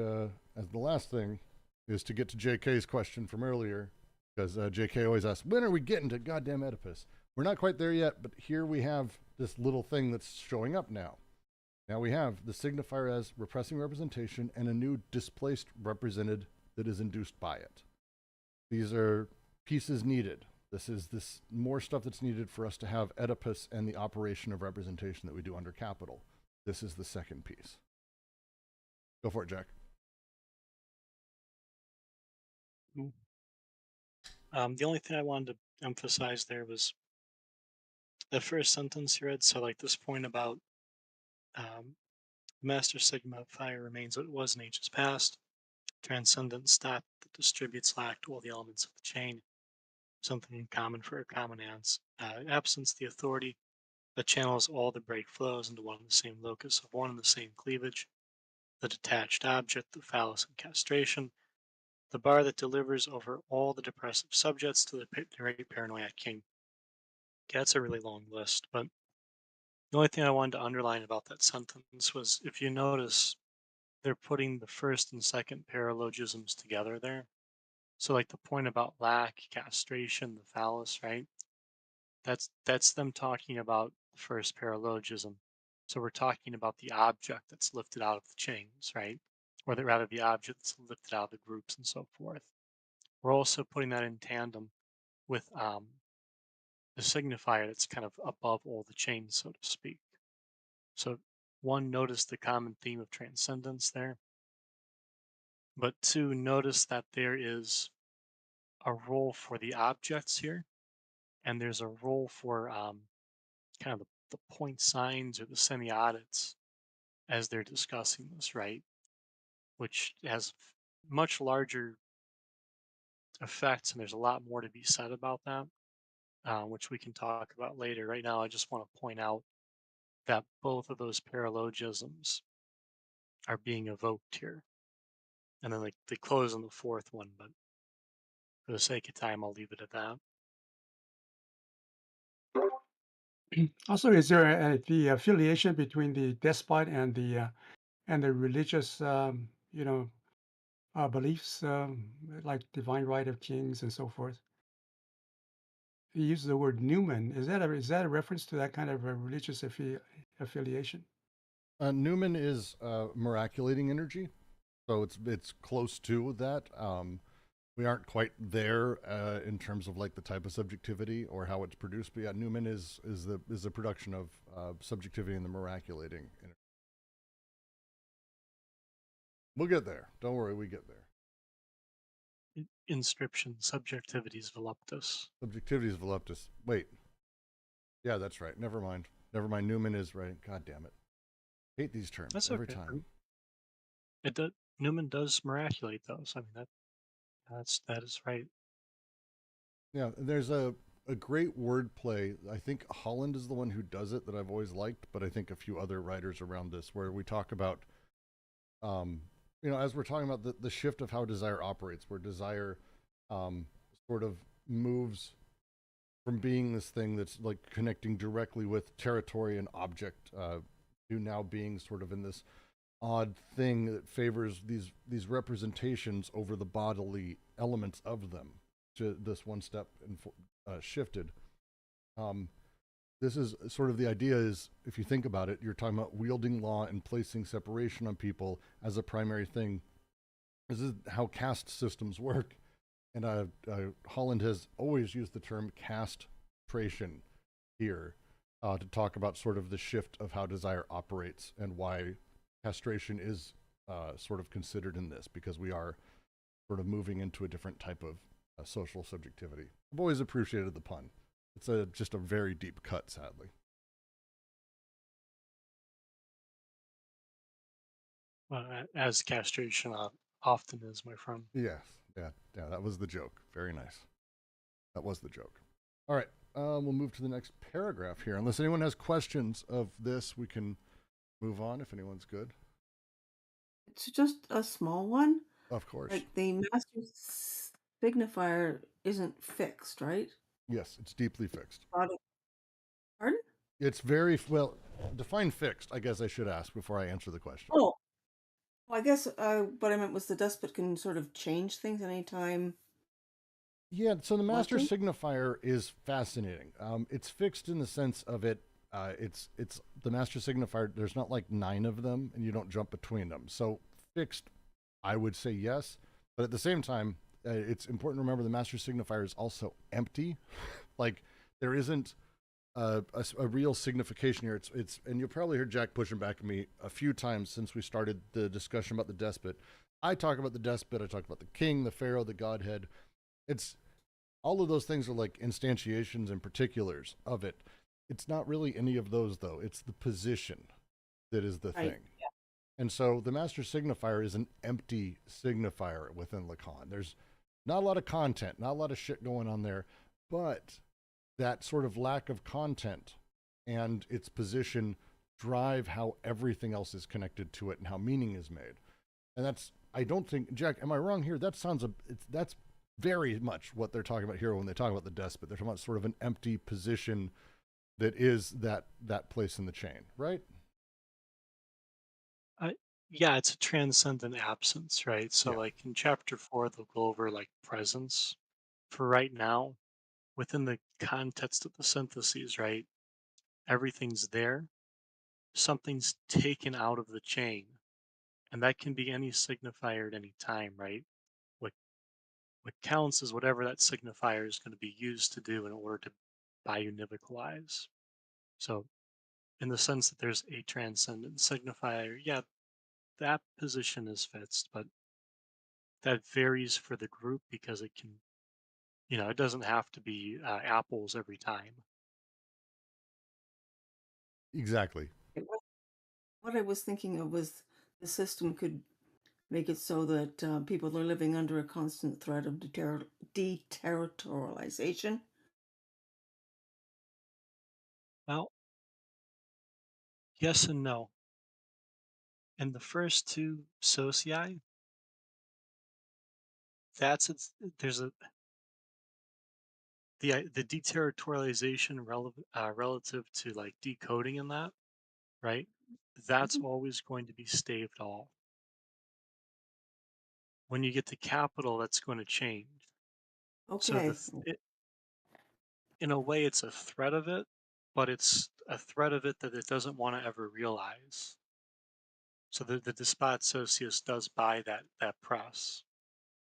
as the last thing is to get to JK's question from earlier, because JK always asks, when are we getting to goddamn Oedipus? We're not quite there yet, but here we have this little thing that's showing up now. Now we have the signifier as repressing representation and a new displaced represented that is induced by it. These are pieces needed. This is more stuff that's needed for us to have Oedipus and the operation of representation that we do under capital. This is the second piece. Go for it, Jack.
The only thing I wanted to emphasize there was the first sentence you read. So like this point about master sigma fire remains what it was in ages past, transcendent stock that distributes lack to all the elements of the chain, something in common for a common absence, the authority that channels all the break flows into one and the same locus of one and the same cleavage, the detached object, the phallus and castration, the bar that delivers over all the depressive subjects to the great paranoid king. Okay, that's a really long list, but the only thing I wanted to underline about that sentence was if you notice, they're putting the first and second paralogisms together there. So like the point about lack, castration, the phallus, right? That's them talking about the first paralogism. So we're talking about the object that's lifted out of the chains, right? Or rather the object that's lifted out of the groups and so forth. We're also putting that in tandem with the signifier that's kind of above all the chains, so to speak. So one, notice the common theme of transcendence there. But two, notice that there is a role for the objects here, and there's a role for kind of the point signs or the semiotics as they're discussing this, right? Which has much larger effects, and there's a lot more to be said about that, which we can talk about later. Right now, I just want to point out that both of those paralogisms are being evoked here. And then they close on the fourth one, but for the sake of time, I'll leave it at that.
Also, is there the affiliation between the despot and the religious, beliefs, like divine right of kings and so forth? He uses the word Newman. Is that a reference to that kind of a religious affiliation?
Newman is miraculating energy, so it's close to that. We aren't quite there in terms of like the type of subjectivity or how it's produced, but yeah, Newman is the production of subjectivity and the miraculating energy. We'll get there. Don't worry, we get there.
Inscription, subjectivities voluptas.
Subjectivity is voluptas. Wait. Yeah, that's right. Never mind. Never mind. Newman is right. God damn it. Hate these terms
That's
every
okay.
time.
Newman does miraculate those. I mean that is right.
Yeah, there's a great wordplay. I think Holland is the one who does it that I've always liked, but I think a few other writers around this where we talk about, as we're talking about the shift of how desire operates, where desire sort of moves from being this thing that's like connecting directly with territory and object to now being sort of in this odd thing that favors these representations over the bodily elements of them. To this one step shifted. This is sort of the idea is, if you think about it, you're talking about wielding law and placing separation on people as a primary thing. This is how caste systems work. And Holland has always used the term castration here to talk about sort of the shift of how desire operates and why castration is sort of considered in this, because we are sort of moving into a different type of social subjectivity. I've always appreciated the pun. It's just a very deep cut, sadly.
As castration often is, my friend.
Yes, yeah, that was the joke. Very nice. That was the joke. All right, we'll move to the next paragraph here. Unless anyone has questions of this, we can move on if anyone's good.
It's just a small one.
Of course.
Like the master signifier isn't fixed, right?
Yes, it's deeply fixed.
Pardon?
It's very, well, define fixed, I guess I should ask before I answer the question.
Oh, well, I guess what I meant was the despot can sort of change things anytime.
Yeah, so the master signifier is fascinating. It's fixed in the sense of it's the master signifier. There's not like 9 of them, and you don't jump between them. So fixed, I would say yes, but at the same time, it's important to remember the master signifier is also empty. Like there isn't a real signification here. It's and you'll probably hear Jack pushing back at me a few times since we started the discussion about the despot. I talk about the despot. I talk about the king, the pharaoh, the godhead. It's all of those things are like instantiations and particulars of it. It's not really any of those though. It's the position that is the thing.
Yeah.
And so the master signifier is an empty signifier within Lacan. There's not a lot of content, not a lot of shit going on there, but that sort of lack of content and its position drive how everything else is connected to it and how meaning is made. And that's, I don't think, Jack, am I wrong here? That's very much what they're talking about here when they talk about the despot. They're talking about sort of an empty position that is that place in the chain, right?
I, yeah, it's a transcendent absence, right? So,
Yeah,
like in chapter 4, they'll go over like presence. For right now, within the context of the syntheses, right? Everything's there. Something's taken out of the chain, and that can be any signifier at any time, right? What what counts is whatever that signifier is going to be used to do in order to biunivocalize. So, in the sense that there's a transcendent signifier, yeah, that position is fixed, but that varies for the group because it can, it doesn't have to be apples every time.
exactly.
What I was thinking of was the system could make it so that people are living under a constant threat of deterritorialization.
Well, yes and no. In the first two socii, that's it's there's a the deterritorialization relative to like decoding in that, right? That's
Mhm.
always going to be staved off. When you get to capital, that's going to change. So
Okay.
in a way, it's a threat of it, but it's a threat of it that it doesn't want to ever realize. So the despot socius does buy that press.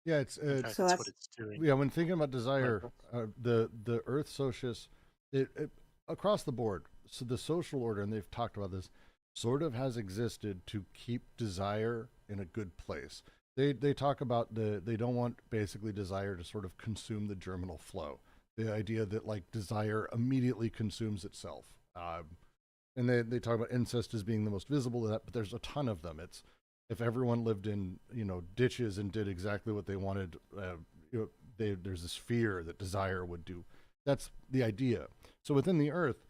Yeah, it's
In fact,
So
that's what
that's
it's doing.
yeah. When thinking about
But
desire, the Earth socius, it across the board. So the social order, and they've talked about this, sort of has existed to keep desire in a good place. They talk about they don't want basically desire to sort of consume the germinal flow. The idea that like desire immediately consumes itself. And they talk about incest as being the most visible of that, but there's a ton of them. It's if everyone lived in ditches and did exactly what they wanted, there's this fear that desire would do. That's the idea. So within the earth,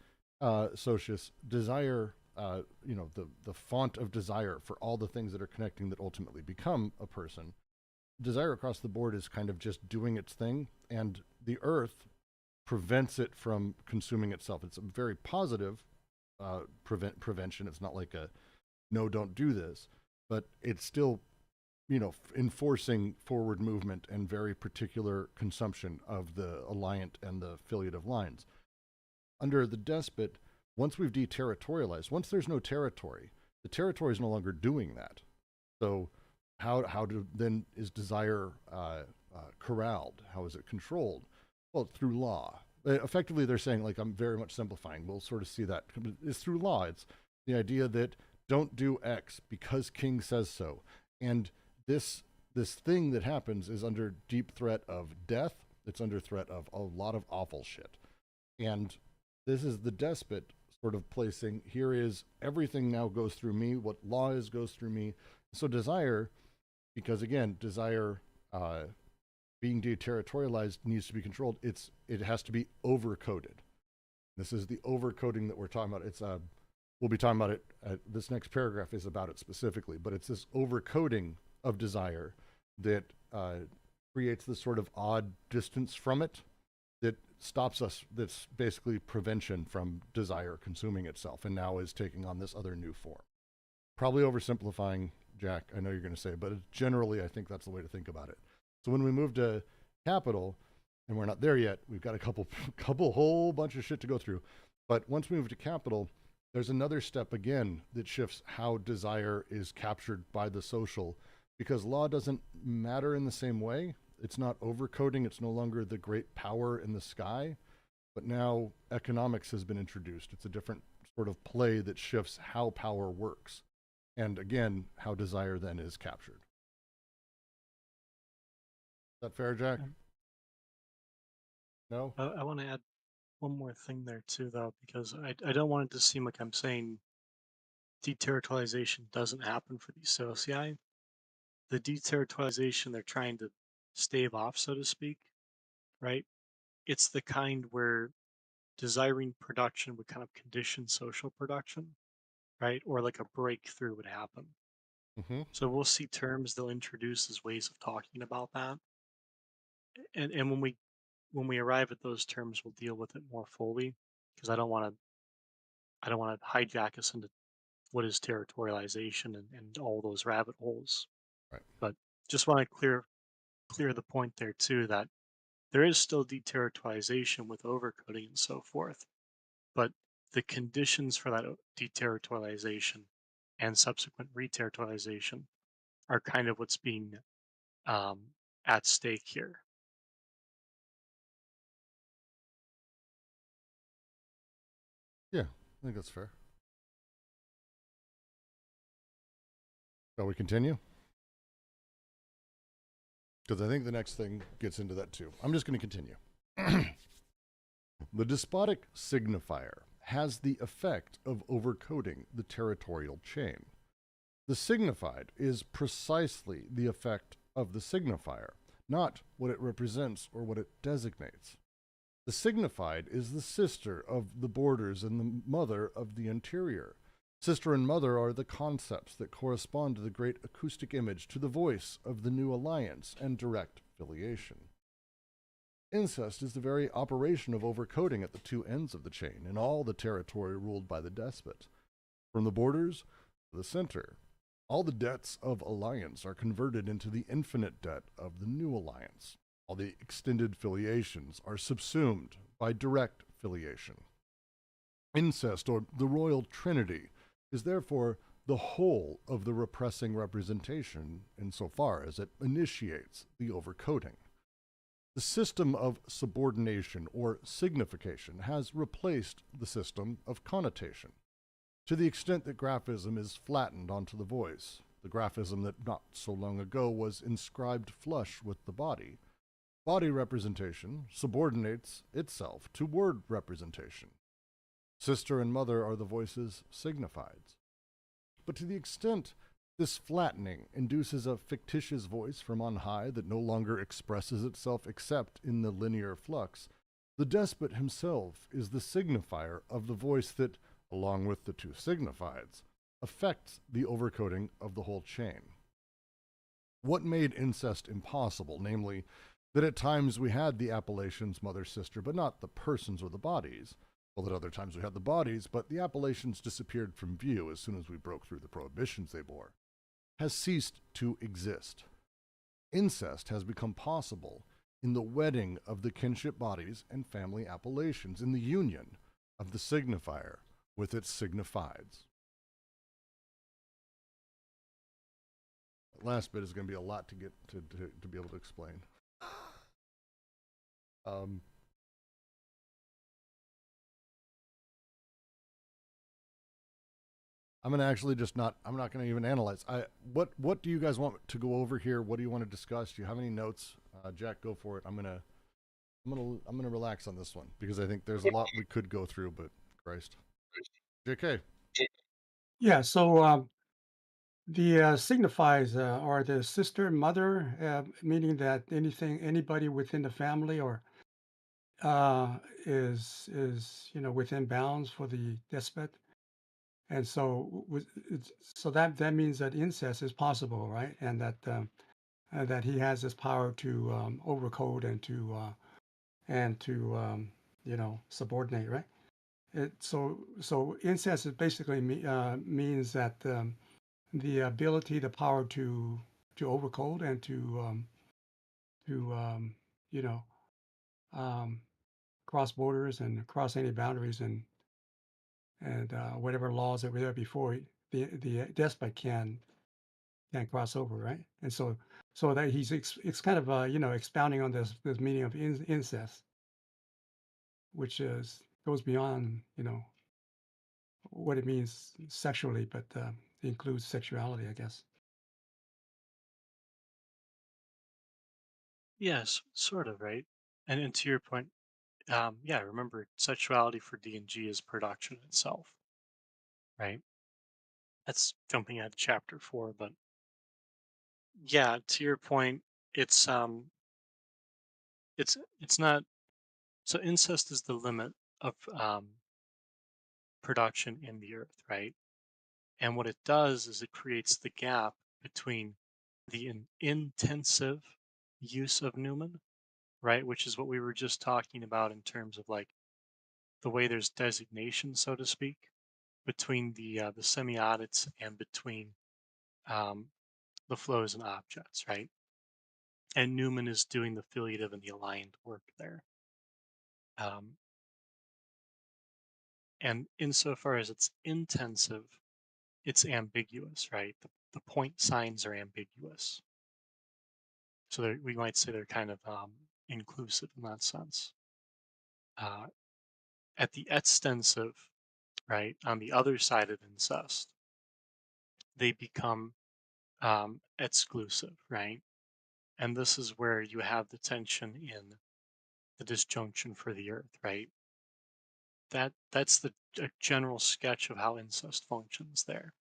socius desire, the font of desire for all the things that are connecting that ultimately become a person. Desire across the board is kind of just doing its thing, and the earth prevents it from consuming itself. It's a very positive prevention. It's not like a no, don't do this, but it's still enforcing forward movement and very particular consumption of the alliant and the filiative lines. Under the despot, once we've deterritorialized, once there's no territory, the territory is no longer doing that. So then is desire corralled? How is it controlled? Well, through law. Effectively, they're saying, like, I'm very much simplifying. We'll sort of see that. It's through law. It's the idea that don't do X because King says so. And this thing that happens is under deep threat of death. It's under threat of a lot of awful shit. And this is the despot sort of placing, here is everything now goes through me. What law is goes through me. So desire, because again, desire being deterritorialized needs to be controlled. It has to be overcoded. This is the overcoding that we're talking about. It's we'll be talking about it. This next paragraph is about it specifically, but it's this overcoding of desire that creates this sort of odd distance from it that stops us. That's basically prevention from desire consuming itself, and now is taking on this other new form. Probably oversimplifying, Jack. I know you're going to say, but generally, I think that's the way to think about it. So when we move to capital, and we're not there yet, we've got a couple whole bunch of shit to go through. But once we move to capital, there's another step again that shifts how desire is captured by the social, because law doesn't matter in the same way. It's not overcoding. It's no longer the great power in the sky, but now economics has been introduced. It's a different sort of play that shifts how power works. And again, how desire then is captured. Is that fair, Jack?
um,
No?
I want to add one more thing there too, though, because I don't want it to seem like I'm saying deterritorialization doesn't happen for these socii. The deterritorialization they're trying to stave off, so to speak, right? It's the kind where desiring production would kind of condition social production, right? Or like a breakthrough would happen.
Mm-hmm.
So we'll see terms they'll introduce as ways of talking about that. And when we arrive at those terms, we'll deal with it more fully because I don't want to hijack us into what is territorialization and all those rabbit holes.
Right.
But just want to clear the point there too that there is still deterritorialization with overcoding and so forth, but the conditions for that deterritorialization and subsequent reterritorialization are kind of what's being um, at stake here.
Yeah, I think that's fair. Shall we continue? Because I think the next thing gets into that too. I'm just going to continue. The despotic signifier has the effect of overcoding the territorial chain. The signified is precisely the effect of the signifier, not what it represents or what it designates. The signified is the sister of the borders and the mother of the interior. Sister and mother are the concepts that correspond to the great acoustic image, to the voice of the new alliance and direct filiation. Incest is the very operation of overcoding at the two ends of the chain in all the territory ruled by the despot. From the borders to the center, all the debts of alliance are converted into the infinite debt of the new alliance. All the extended filiations are subsumed by direct filiation. Incest, or the royal trinity, is therefore the whole of the repressing representation insofar as it initiates the overcoding. The system of subordination or signification has replaced the system of connotation. To the extent that graphism is flattened onto the voice, the graphism that not so long ago was inscribed flush with the body representation subordinates itself to word representation. Sister and mother are the voices signifieds. But to the extent this flattening induces a fictitious voice from on high that no longer expresses itself except in the linear flux, the despot himself is the signifier of the voice that, along with the two signifieds, affects the overcoding of the whole chain. What made incest impossible, namely, that at times we had the appellations mother-sister, but not the persons or the bodies, well, at other times we had the bodies, but the appellations disappeared from view as soon as we broke through the prohibitions they bore, has ceased to exist. Incest has become possible in the wedding of the kinship bodies and family appellations, in the union of the signifier with its signifieds. That last bit is going to be a lot to get to be able to explain. I'm going to actually I'm not going to even analyze. What do you guys want to go over here? What do you want to discuss? Do you have any notes? Jack, go for it. I'm going to relax on this one because I think there's a lot we could go through, but Christ. JK.
Yeah, so the signifies are the sister, mother, meaning that anybody within the family or is within bounds for the despot, and so that means that incest is possible, right? And that he has this power to overcode and to subordinate, right? So incest is basically means that the ability, the power to overcode and to you know um, cross borders and cross any boundaries and whatever laws that were there before the despot can cross over, right? And so that it's kind of expounding on this meaning of incest, which goes beyond what it means sexually, but includes sexuality, I guess.
Yes, sort of, right? And to your point, yeah, remember sexuality for D&G is production itself, right? That's jumping out of chapter 4, but yeah, to your point, it's it's not so incest is the limit of production in the earth, right? And what it does is it creates the gap between the intensive use of Newman, right? Which is what we were just talking about in terms of like the way there's designation, so to speak, between the semiotics and between um, the flows and objects, right? And Newman is doing the filiative and the aligned work there. Um, and insofar as it's intensive, it's ambiguous, right? The point signs are ambiguous. So we might say they're kind of inclusive in that sense. At the extensive, right, on the other side of incest, they become exclusive, right? And this is where you have the tension in the disjunction for the earth, right? That's the general sketch of how incest functions there.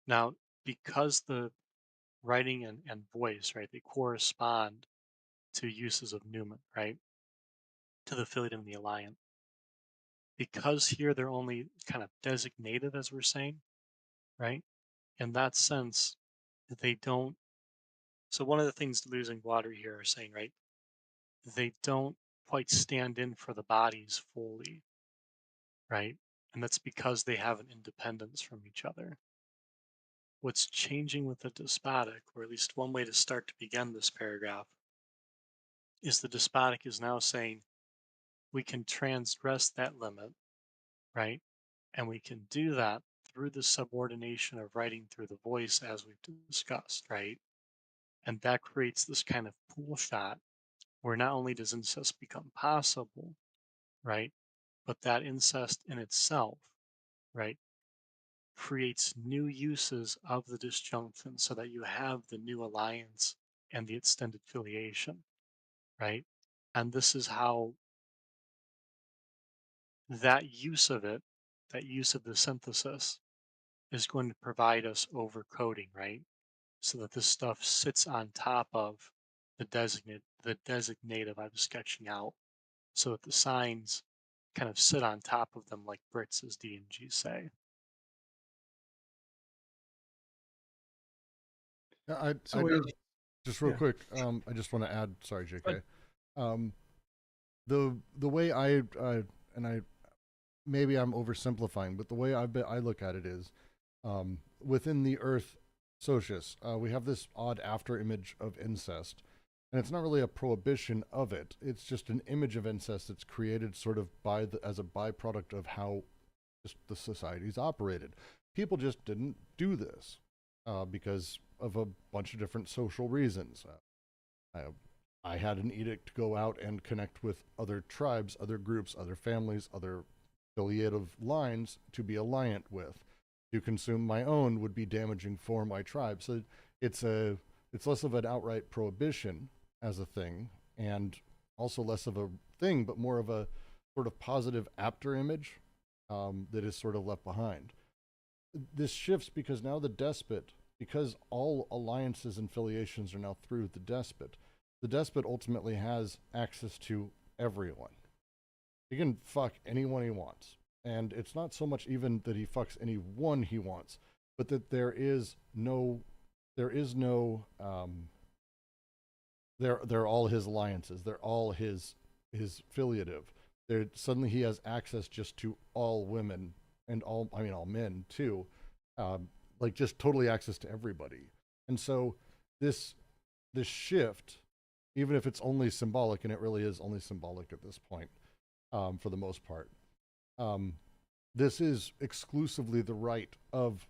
Now, because the writing and voice, right, they correspond to uses of Newman, right, to the filiate and the alliant. Because here they're only kind of designated, as we're saying, right? In that sense, they don't. So one of the things Deleuze and Guattari here are saying, right, they don't quite stand in for the bodies fully, right? And that's because they have an independence from each other. What's changing with the despotic, or at least one way to start to begin this paragraph, is the despotic is now saying we can transgress that limit, right? And we can do that through the subordination of writing through the voice, as we've discussed, right? And that creates this kind of pool shot where not only does incest become possible, right? But that incest in itself, right, creates new uses of the disjunction so that you have the new alliance and the extended filiation, right? And this is how that use of it, that use of the synthesis, is going to provide us overcoding, right? So that this stuff sits on top of the designative I was sketching out, so that the signs kind of sit on top of them like bricks, as D and G say.
I
So
just real
yeah.
quick. I just want to add. Sorry,
But
JK. Um, the way and I maybe I'm oversimplifying, but the way I look at it is, within the Earth socius, we have this odd after image of incest, and it's not really a prohibition of it. It's just an image of incest that's created sort of as a byproduct of how just the society's operated. People just didn't do this because of a bunch of different social reasons. I had an edict to go out and connect with other tribes, other groups, other families, other affiliative lines to be alliant with. To consume my own would be damaging for my tribe. So it's less of an outright prohibition as a thing, and also less of a thing, but more of a sort of positive after image that is sort of left behind. This shifts because now the despot, because all alliances and affiliations are now through the despot ultimately has access to everyone. He can fuck anyone he wants. And it's not so much even that he fucks anyone he wants, but that they're all his alliances. They're all his filiative. Suddenly he has access just to all women and all men too. Like just totally access to everybody. And so this shift, even if it's only symbolic, and it really is only symbolic at this point, for the most part, this is exclusively the right of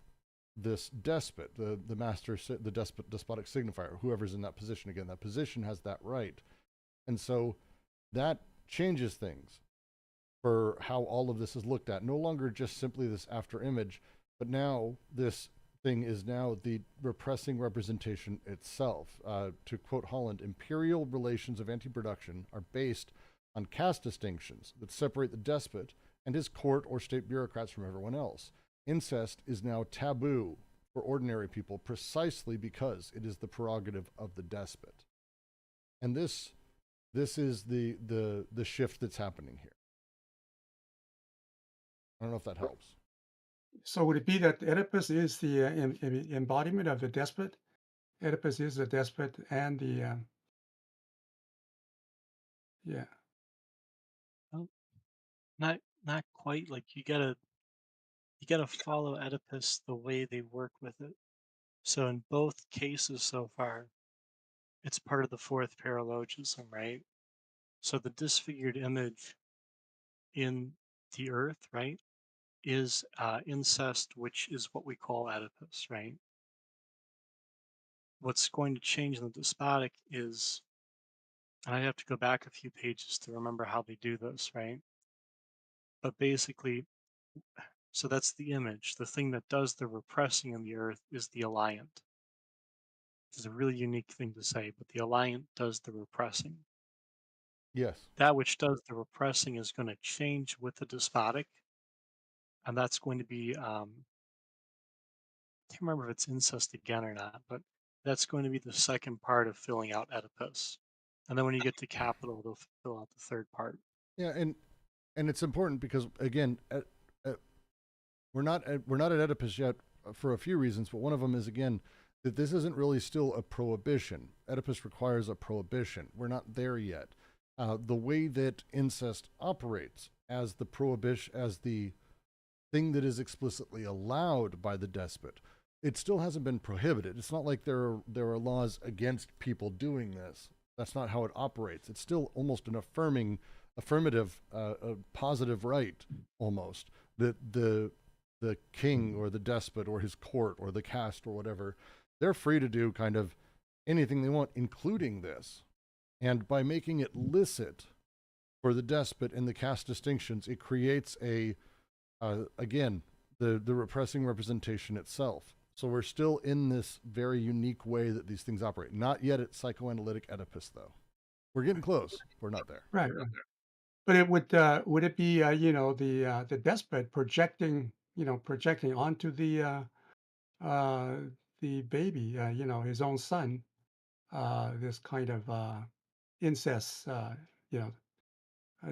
this despot, the master, the despotic signifier, whoever's in that position. Again, that position has that right. And so that changes things for how all of this is looked at. No longer just simply this after image, but now this thing is now the repressing representation itself. To quote Holland, imperial relations of anti-production are based on caste distinctions that separate the despot and his court or state bureaucrats from everyone else. Incest is now taboo for ordinary people precisely because it is the prerogative of the despot. And this is the shift that's happening here. I don't know if that helps.
So would it be that Oedipus is the embodiment of the despot, Oedipus is a despot and the yeah.
Well, not quite. Like you gotta follow Oedipus the way they work with it. So in both cases so far, it's part of the fourth paralogism, right? So the disfigured image in the earth, right, is incest, which is what we call Oedipus, right? What's going to change in the despotic is, and I have to go back a few pages to remember how they do this, right? But basically, so that's the image. The thing that does the repressing in the earth is the alliant. It's a really unique thing to say, but the alliant does the repressing.
Yes.
That which does the repressing is going to change with the despotic, and that's going to be I can't remember if it's incest again or not, but that's going to be the second part of filling out Oedipus. And then when you get to capital, they'll fill out the third part.
Yeah, and it's important because again, we're not at Oedipus yet for a few reasons, but one of them is again that this isn't really still a prohibition. Oedipus requires a prohibition. We're not there yet. The way that incest operates as the prohibition, as the thing that is explicitly allowed by the despot, it still hasn't been prohibited. It's not like there are laws against people doing this. That's not how it operates. It's still almost an affirmative, a positive right almost that the king or the despot or his court or the caste or whatever, they're free to do kind of anything they want, including this. And by making it licit for the despot and the caste distinctions, it creates again, the repressing representation itself. So we're still in this very unique way that these things operate. Not yet at psychoanalytic Oedipus, though. We're getting close. We're not there.
Right. But it would it be the despot projecting onto the baby his own son this kind of incest you know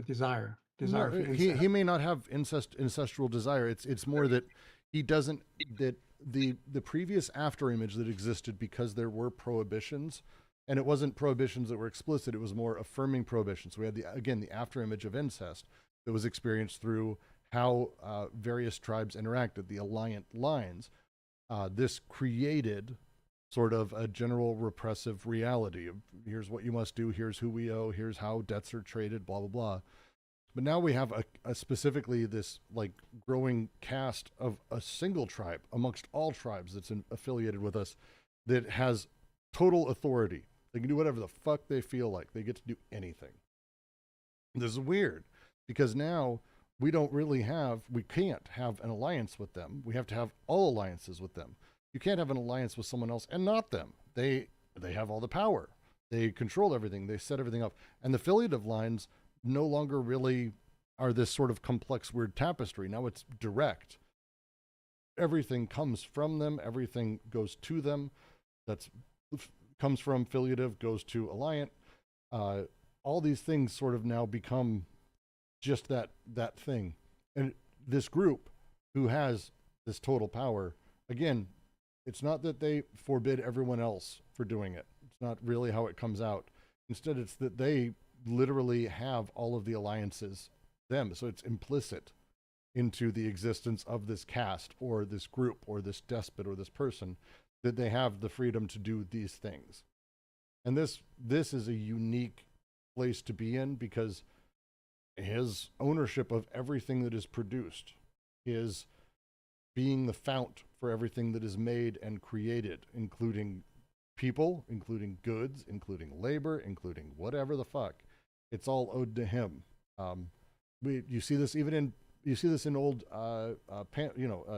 desire
No,
for
he
incest.
may not have ancestral desire. It's more that he doesn't, that the previous after image that existed because there were prohibitions, and it wasn't prohibitions that were explicit, it was more affirming prohibitions. We had the after image of incest that was experienced through how various tribes interacted, the alliant lines. This created sort of a general repressive reality of here's what you must do, here's who we owe, here's how debts are traded, blah, blah, blah. But now we have a specifically this like growing cast of a single tribe amongst all tribes that's affiliated with us that has total authority. They can do whatever the fuck they feel like. They get to do anything. This is weird because now we can't have an alliance with them. We have to have all alliances with them. You can't have an alliance with someone else and not them. They have all the power. They control everything. They set everything up. And the affiliative lines no longer really are this sort of complex, weird tapestry. Now it's direct. Everything comes from them. Everything goes to them. That's comes from affiliative, goes to alliant. All these things sort of now become just that thing. And this group who has this total power, again, it's not that they forbid everyone else for doing it. It's not really how it comes out. Instead, it's that they literally have all of the alliances them. So it's implicit into the existence of this caste or this group or this despot or this person that they have the freedom to do these things. And this is a unique place to be in because his ownership of everything that is produced, his being the fount for everything that is made and created, including people, including goods, including labor, including whatever the fuck. It's all owed to him. You see this in old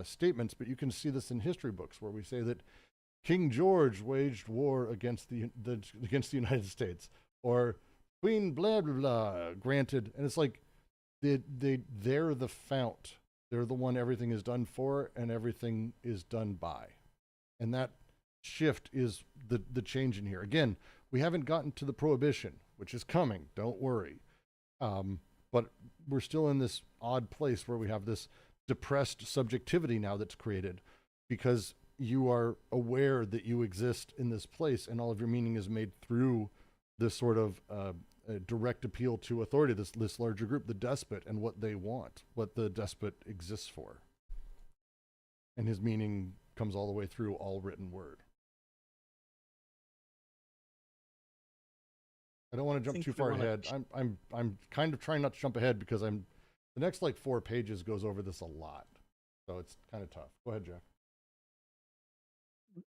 statements, but you can see this in history books where we say that King George waged war against the United States, or Queen blah blah blah granted, and it's like they're the fount. They're the one everything is done for and everything is done by, and that shift is the change in here. Again, we haven't gotten to the prohibition, which is coming. Don't worry, but we're still in this odd place where we have this depressed subjectivity now that's created because you are aware that you exist in this place, and all of your meaning is made through this sort of direct appeal to authority, this larger group, the despot, and what they want, what the despot exists for. And his meaning comes all the way through all written word. I don't want to jump too far ahead. I'm kind of trying not to jump ahead because the next like 4 pages goes over this a lot, so it's kind of tough. Go ahead, Jack.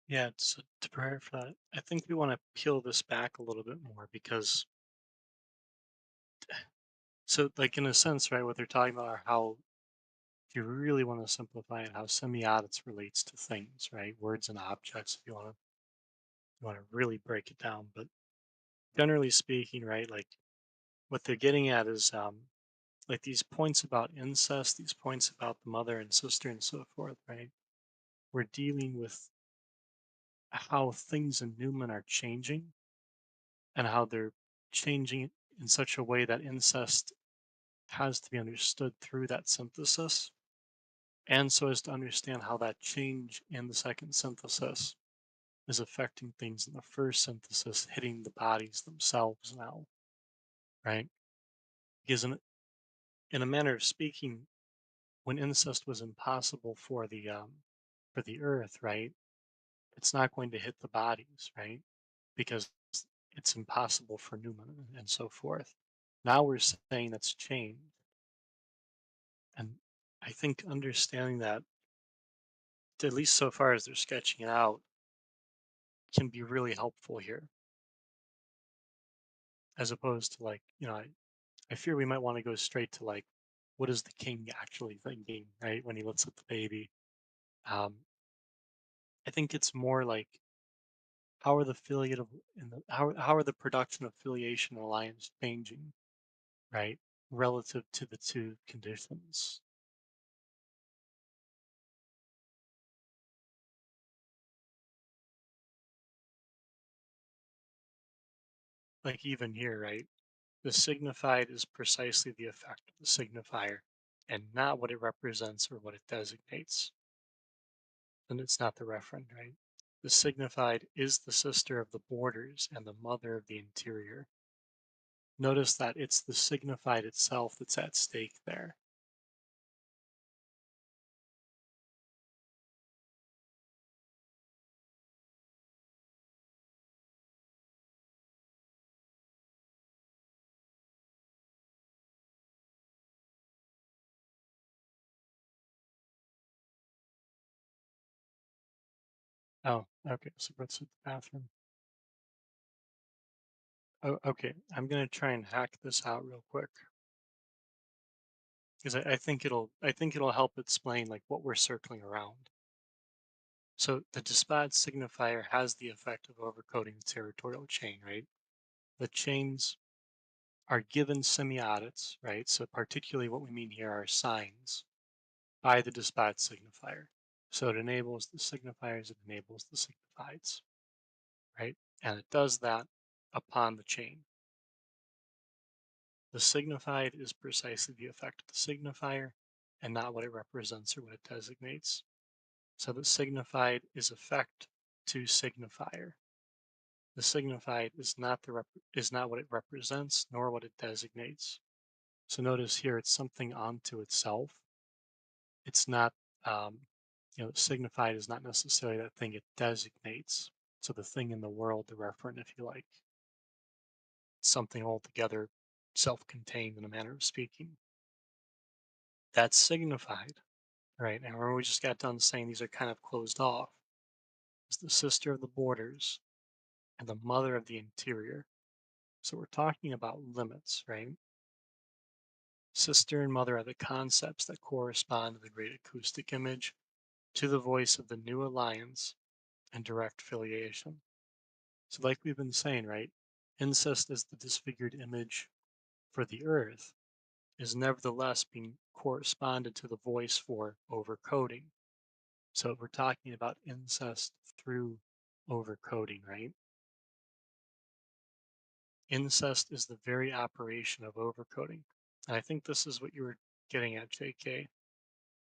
Yeah, so to prepare for that, I think we want to peel this back a little bit more because, so like in a sense, right, what they're talking about are how, if you really want to simplify it, how semiotics relates to things, right? Words and objects, if you want to really break it down. But generally speaking, right, like what they're getting at is like these points about incest, these points about the mother and sister and so forth, right? We're dealing with how things in Newman are changing and how they're changing in such a way that incest has to be understood through that synthesis. And so as to understand how that change in the second synthesis is affecting things in the first synthesis, hitting the bodies themselves now, right? Because in a manner of speaking, when incest was impossible for the earth, right? It's not going to hit the bodies, right? Because it's impossible for Newman and so forth. Now we're saying that's changed. And I think understanding that, at least so far as they're sketching it out, can be really helpful here. As opposed to like, I fear we might want to go straight to like, what is the king actually thinking, right? When he looks at the baby. Um, I think it's more like how are the affiliative and how are the production of affiliation and alliance changing, right? Relative to the two conditions. Like even here, right? The signified is precisely the effect of the signifier and not what it represents or what it designates. And it's not the referent, right? The signified is the sister of the borders and the mother of the interior. Notice that it's the signified itself that's at stake there. Oh, okay. So let's hit the bathroom. Oh, okay. I'm gonna try and hack this out real quick because I think it'll help explain like what we're circling around. So the despot signifier has the effect of overcoding the territorial chain, right? The chains are given semiotics, right? So particularly what we mean here are signs by the despot signifier. So it enables the signifiers, it enables the signifieds, right? And it does that upon the chain. The signified is precisely the effect of the signifier and not what it represents or what it designates. So the signified is effect to signifier. The signified is not what it represents nor what it designates. So notice here it's something onto itself. It's not, signified is not necessarily that thing it designates. So the thing in the world, the referent, if you like, something altogether self-contained in a manner of speaking. That's signified, right? And remember we just got done saying these are kind of closed off. It's the sister of the borders and the mother of the interior. So we're talking about limits, right? Sister and mother are the concepts that correspond to the great acoustic image, to the voice of the new alliance and direct filiation. So like we've been saying, right? Incest is the disfigured image for the earth, is nevertheless being corresponded to the voice for overcoding. So we're talking about incest through overcoding, right? Incest is the very operation of overcoding. And I think this is what you were getting at, JK.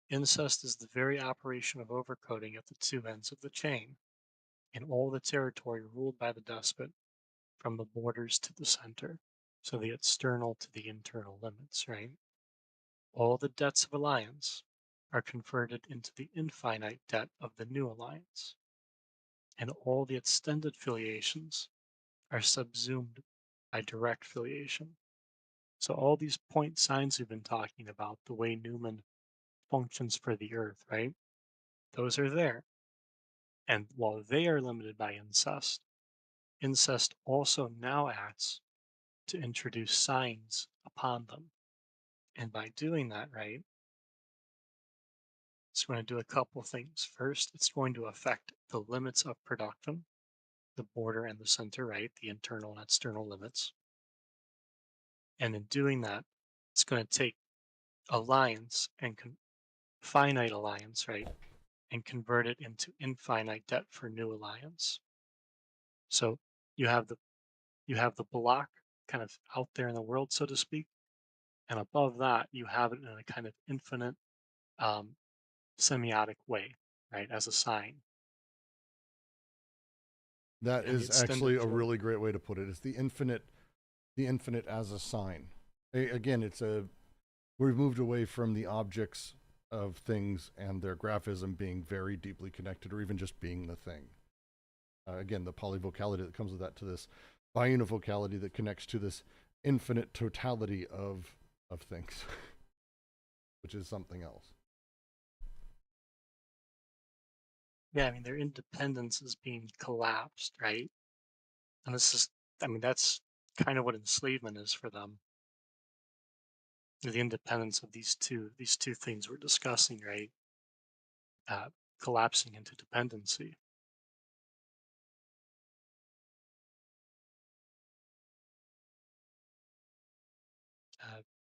incest is the very operation of overcoding at the two ends of the chain, in all the territory ruled by the despot, from the borders to the center, so the external to the internal limits, right? All the debts of alliance are converted into the infinite debt of the new alliance, and all the extended filiations are subsumed by direct filiation. So all these point signs we've been talking about, the way Newman functions for the earth, right? Those are there. And while they are limited by incest, incest also now acts to introduce signs upon them. And by doing that, right, it's going to do a couple things. First, it's going to affect the limits of production, the border and the center, right, the internal and external limits. And in doing that, it's going to take alliance and finite alliance, right, and convert it into infinite debt for new alliance. So you have the block kind of out there in the world, so to speak, and above that you have it in a kind of infinite um, semiotic way, right, as a sign.
That
And the
is
extended
actually a really great way to put it. It's the infinite as a sign. Again, we've moved away from the objects of things and their graphism being very deeply connected, or even just being the thing. Again, the polyvocality that comes with that, to this biunivocality that connects to this infinite totality of things, which is something else.
Yeah, I mean, their independence is being collapsed, right? And that's kind of what enslavement is for them. The independence of these two things we're discussing, right? Collapsing into dependency.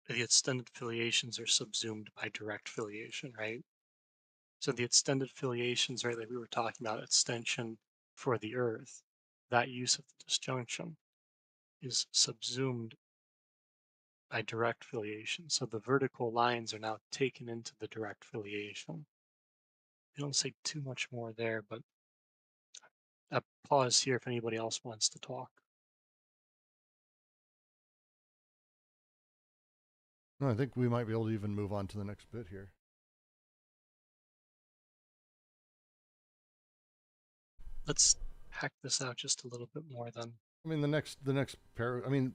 The extended filiations are subsumed by direct filiation, right? So the extended filiations, right, like we were talking about, extension for the earth, that use of the disjunction is subsumed by direct filiation. So the vertical lines are now taken into the direct filiation. I don't say too much more there, but I pause here if anybody else wants to talk.
No, I think we might be able to even move on to the next bit here.
Let's hack this out just a little bit more then.
I mean, the next I mean,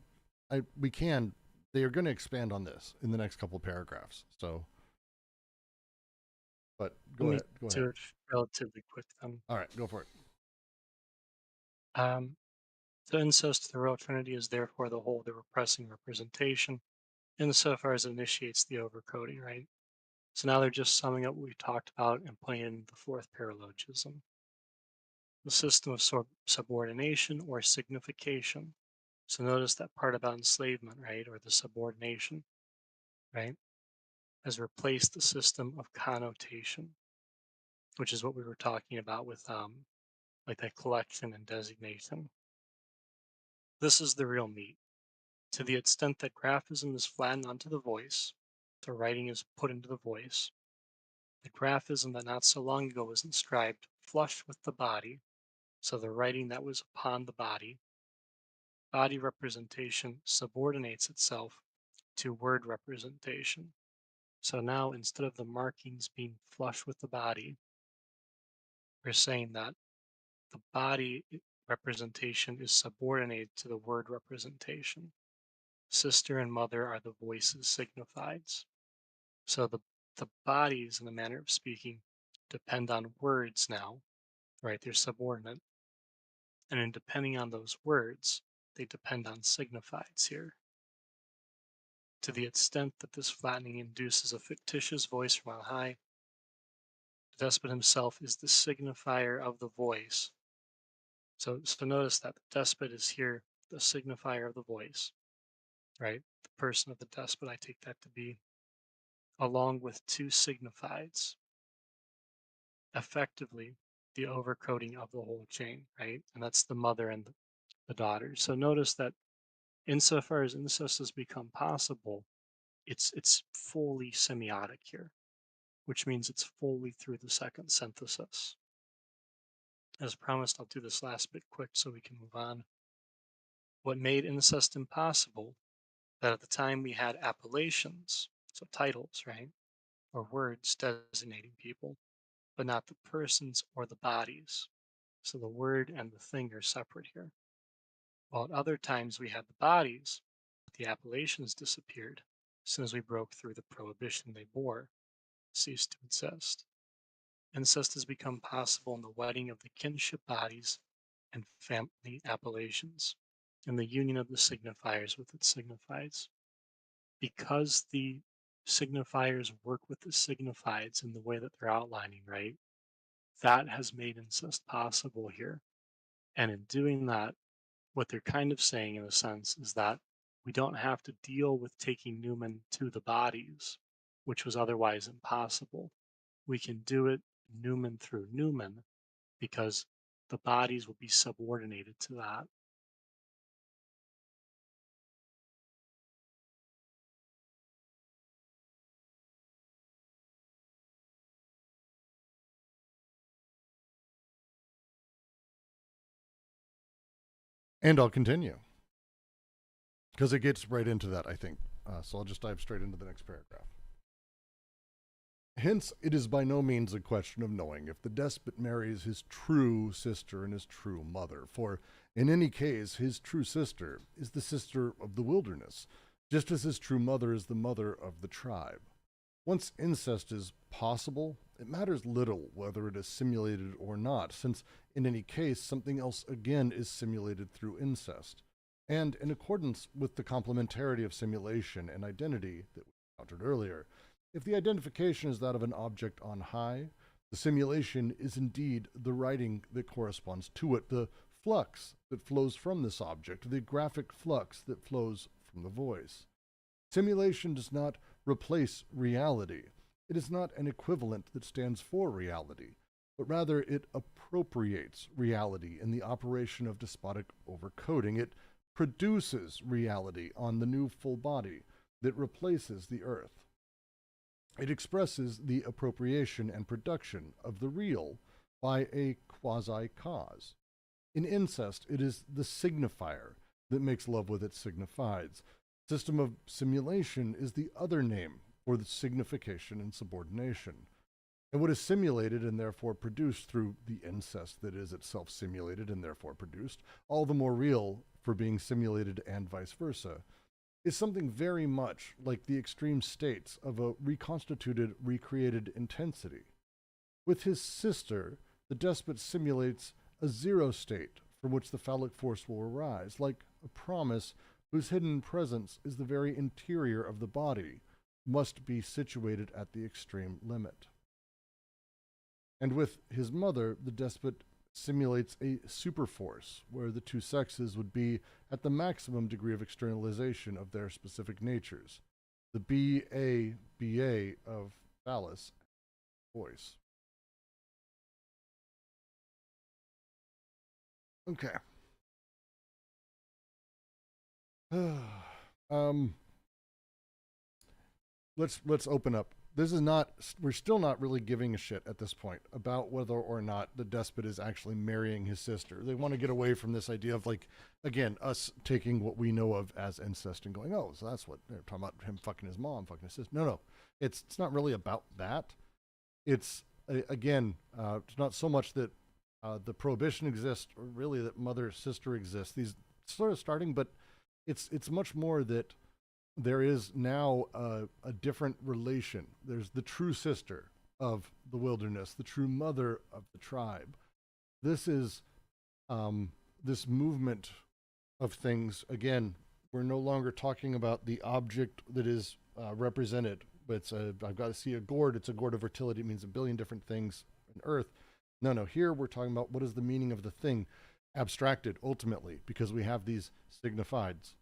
we can. They are going to expand on this in the next couple of paragraphs. So, but go ahead.
Do it relatively quick then.
All right, go for it.
So incest to the royal trinity is therefore the whole, the repressing representation, insofar as it initiates the overcoding, right? So now they're just summing up what we talked about and putting in the fourth paralogism. The system of subordination or signification. So notice that part about enslavement, right, or the subordination, right, has replaced the system of connotation, which is what we were talking about with like that collection and designation. This is the real meat. To the extent that graphism is flattened onto the voice, the writing is put into the voice. The graphism that not so long ago was inscribed flush with the body, so the writing that was upon the body representation subordinates itself to word representation. So now instead of the markings being flush with the body, we're saying that the body representation is subordinated to the word representation. Sister and mother are the voices signifieds. So the bodies, in a manner of speaking, depend on words now, right? They're subordinate. And in depending on those words, they depend on signifieds here. To the extent that this flattening induces a fictitious voice from on high, the despot himself is the signifier of the voice. So notice that the despot is here, the signifier of the voice, right? The person of the despot, I take that to be, along with two signifieds, effectively the overcoding of the whole chain, right? And that's the mother and the daughter. So notice that insofar as incest has become possible, it's fully semiotic here. which means it's fully through the second synthesis. As promised, I'll do this last bit quick so we can move on. What made incest impossible, that at the time we had appellations, so titles, right, or words designating people, but not the persons or the bodies. So the word and the thing are separate here. While at other times we had the bodies, but the appellations disappeared as soon as we broke through the prohibition they bore, ceased to exist. Incest has become possible in the wedding of the kinship bodies and family appellations, and the union of the signifiers with its signifieds. Because the signifiers work with the signifieds in the way that they're outlining, right? That has made incest possible here. And in doing that, what they're kind of saying, in a sense, is that we don't have to deal with taking Newman to the bodies, which was otherwise impossible. We can do it Newman through Newman because the bodies will be subordinated to that.
And I'll continue because it gets right into that, I think. So I'll just dive straight into the next paragraph. Hence, it is by no means a question of knowing if the despot marries his true sister and his true mother, for in any case, his true sister is the sister of the wilderness, just as his true mother is the mother of the tribe. Once incest is possible, it matters little whether it is simulated or not, since in any case, something else again is simulated through incest. And in accordance with the complementarity of simulation and identity that we encountered earlier, if the identification is that of an object on high, the simulation is indeed the writing that corresponds to it, the flux that flows from this object, the graphic flux that flows from the voice. Simulation does not replace reality. It is not an equivalent that stands for reality, but rather it appropriates reality in the operation of despotic overcoding. It produces reality on the new full body that replaces the earth. It expresses the appropriation and production of the real by a quasi-cause. In incest, it is the signifier that makes love with its signifieds. System of simulation is the other name for the signification and subordination. And what is simulated and therefore produced through the incest that is itself simulated and therefore produced, all the more real for being simulated and vice versa, is something very much like the extreme states of a reconstituted, recreated intensity. With his sister, the despot simulates a zero state from which the phallic force will arise, like a promise whose hidden presence is the very interior of the body, must be situated at the extreme limit. And with his mother, the despot simulates a superforce, where the two sexes would be at the maximum degree of externalization of their specific natures, the BA of phallus, voice. Okay. Let's open up. This is not, we're still not really giving a shit at this point about whether or not the despot is actually marrying his sister. They want to get away from this idea of, like, again, us taking what we know of as incest and going, oh, so that's what they're talking about, him fucking his mom, fucking his sister. No, it's not really about that. It's, again, it's not so much that the prohibition exists, or really that mother-sister exists. These sort of starting, but it's much more that there is now a different relation. There's the true sister of the wilderness, the true mother of the tribe. This is this movement of things. Again, we're no longer talking about the object that is represented. But I've got to see a gourd. It's a gourd of fertility. It means a billion different things in earth. No, here we're talking about what is the meaning of the thing abstracted ultimately, because we have these signifiers.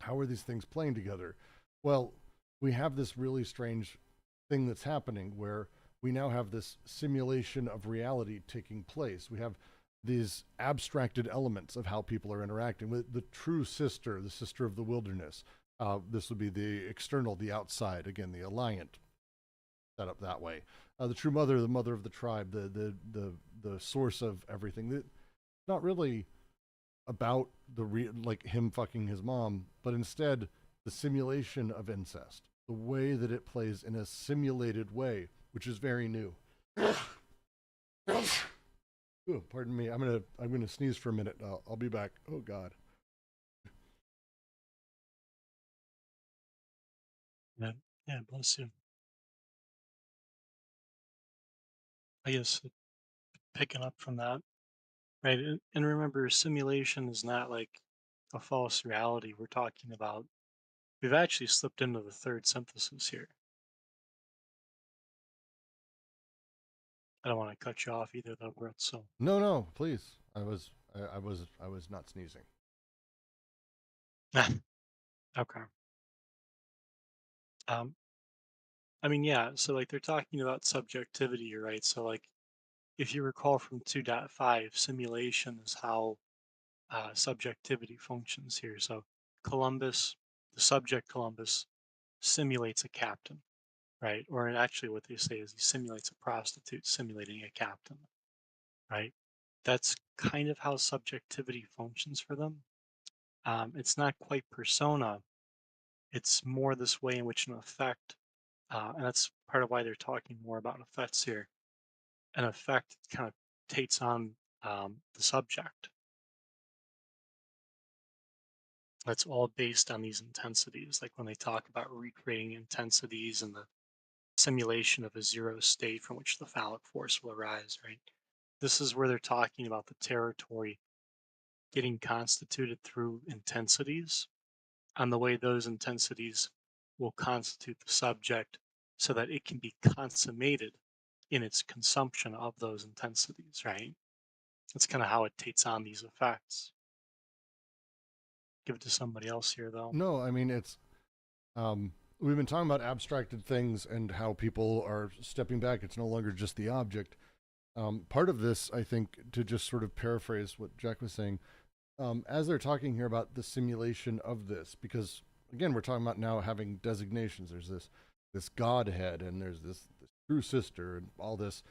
How are these things playing together? Well, we have this really strange thing that's happening where we now have this simulation of reality taking place. We have these abstracted elements of how people are interacting with the true sister, the sister of the wilderness. This would be the external, the outside, again, the alliant, set up that way. The true mother, the mother of the tribe, the source of everything. It's not really about like him fucking his mom, but instead the simulation of incest, the way that it plays in a simulated way, which is very new. Ooh, pardon me. I'm gonna sneeze for a minute. I'll be back. Oh God.
Yeah, yeah, bless you. I guess picking up from that, right? And remember, simulation is not like a false reality. We're talking about, we've actually slipped into the third synthesis here. I don't want to cut you off either, though, Brett. So
No, please. I was not sneezing.
okay. Um, I mean, yeah. So like they're talking about subjectivity, right? So like if you recall from 2.5, simulation is how subjectivity functions here. So Columbus, the subject Columbus, simulates a captain, right? Or actually, what they say is he simulates a prostitute simulating a captain, right? That's kind of how subjectivity functions for them. It's not quite persona. It's more this way in which an effect, and that's part of why they're talking more about effects here. An effect kind of takes on the subject. That's all based on these intensities. Like when they talk about recreating intensities and the simulation of a zero state from which the phallic force will arise, right? This is where they're talking about the territory getting constituted through intensities, and the way those intensities will constitute the subject so that it can be consummated in its consumption of those intensities, right? That's kind of how it takes on these effects. Give it to somebody else here, though.
No, I mean it's we've been talking about abstracted things and how people are stepping back. It's no longer just the object. Part of this, I think, to just sort of paraphrase what Jack was saying, as they're talking here about the simulation of this, because again, we're talking about now having designations. There's this Godhead, and there's this true sister, and all this.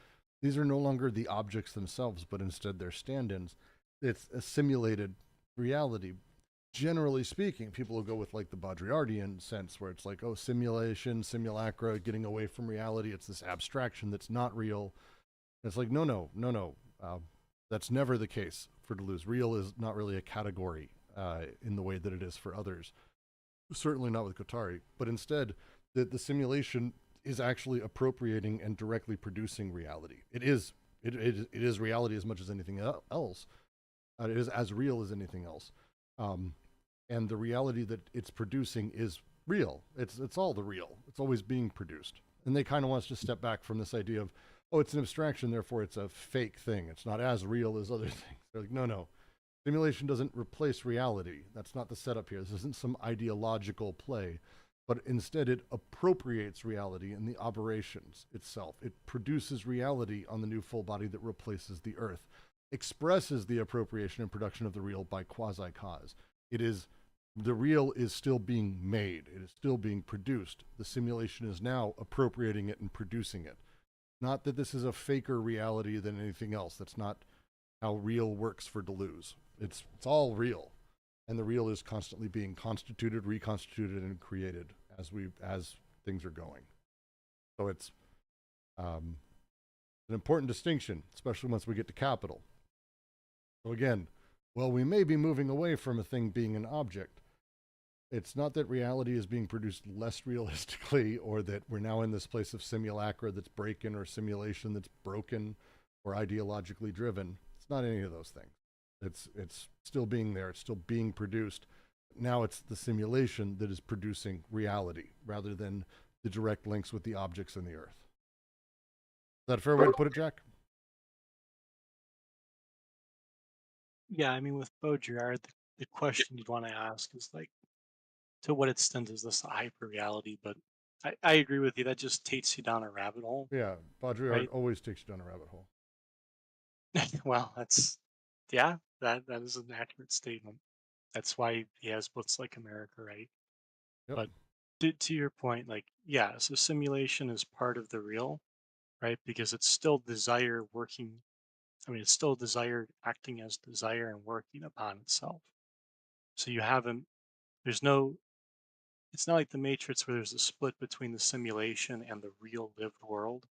These are no longer the objects themselves, but instead they're stand-ins. It's a simulated reality. Generally speaking, people will go with like the Baudrillardian sense, where it's like, oh, simulation, simulacra, getting away from reality. It's this abstraction that's not real. And it's like, no. That's never the case for Deleuze. Real is not really a category in the way that it is for others. Certainly not with Guattari. But instead, the simulation is actually appropriating and directly producing reality. It is reality as much as anything else. It is as real as anything else. And the reality that it's producing is real. It's all the real. It's always being produced. And they kind of want us to step back from this idea of, oh, it's an abstraction, therefore it's a fake thing. It's not as real as other things. They're like, no. Simulation doesn't replace reality. That's not the setup here. This isn't some ideological play, but instead it appropriates reality in the operations itself. It produces reality on the new full body that replaces the earth, expresses the appropriation and production of the real by quasi-cause. The real is still being made. It is still being produced. The simulation is now appropriating it and producing it. Not that this is a faker reality than anything else. That's not how real works for Deleuze. It's all real, and the real is constantly being constituted, reconstituted, and created as things are going. So it's an important distinction, especially once we get to capital. So again, well, we may be moving away from a thing being an object. It's not that reality is being produced less realistically, or that we're now in this place of simulacra that's breaking, or simulation that's broken, or ideologically driven. It's not any of those things. It's still being there. It's still being produced. Now it's the simulation that is producing reality, rather than the direct links with the objects in the earth. Is that a fair way to put it, Jack?
Yeah, I mean, with Baudrillard, the question you'd want to ask is like, to what extent is this a hyper reality? But I agree with you. That just takes you down a rabbit hole.
Yeah, Baudrillard
right?
always takes you down a rabbit hole.
Well, yeah, that is an accurate statement. That's why he has books like America, right?
Yep.
But to your point, like, yeah, so simulation is part of the real, right? Because it's still desire working. I mean, it's still desire acting as desire and working upon itself. So you haven't, there's no, it's not like the Matrix where there's a split between the simulation and the real lived world,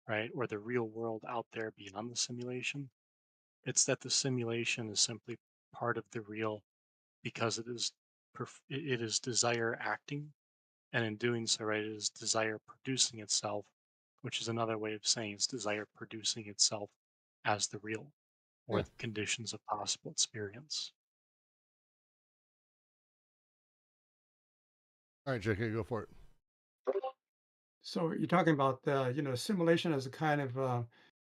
right? Or the real world out there beyond the simulation. It's that the simulation is simply part of the real because it is desire acting, and in doing so, right, it is desire producing itself, which is another way of saying it's desire producing itself as the real or
Yeah.
the conditions of possible experience.
All right, JK, go for it.
So you're talking about simulation as a kind of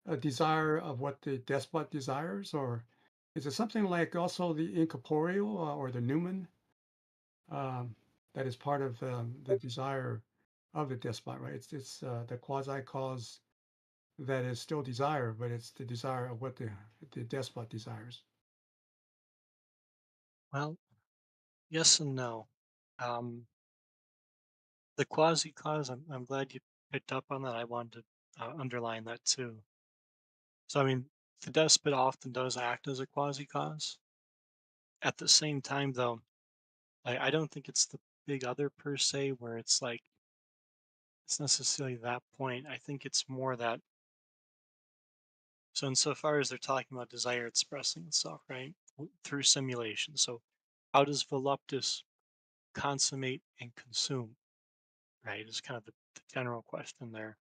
a desire of what the despot desires, or is it something like also the incorporeal or the Newman um, that is part of the desire of the despot, right? It's the quasi cause that is still desire, but it's the desire of what the despot desires.
Well, yes and no. Um, the quasi cause, I'm glad you picked up on that. I wanted to underline that too. So, I mean, the despot often does act as a quasi cause. At the same time, though, I don't think it's the big other per se, where it's like, it's necessarily that point. I think it's more that, so insofar as they're talking about desire expressing itself, right, through simulation. So, how does voluptus consummate and consume, right? Is kind of the general question there.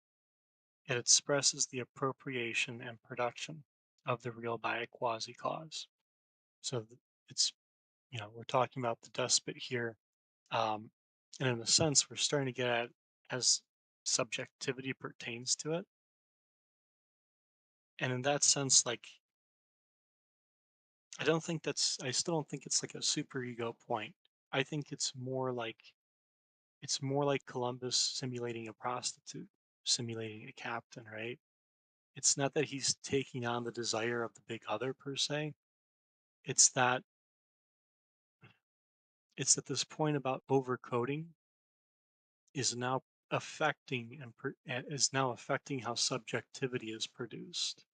It expresses the appropriation and production of the real by a quasi cause. So it's, we're talking about the despot here. Um, and in a sense, we're starting to get at as subjectivity pertains to it. And in that sense, like, I still don't think it's like a super ego point. I think it's more like Columbus simulating a prostitute, simulating a captain, right? It's not that he's taking on the desire of the big other per se. It's that this point about overcoding is now is now affecting how subjectivity is produced.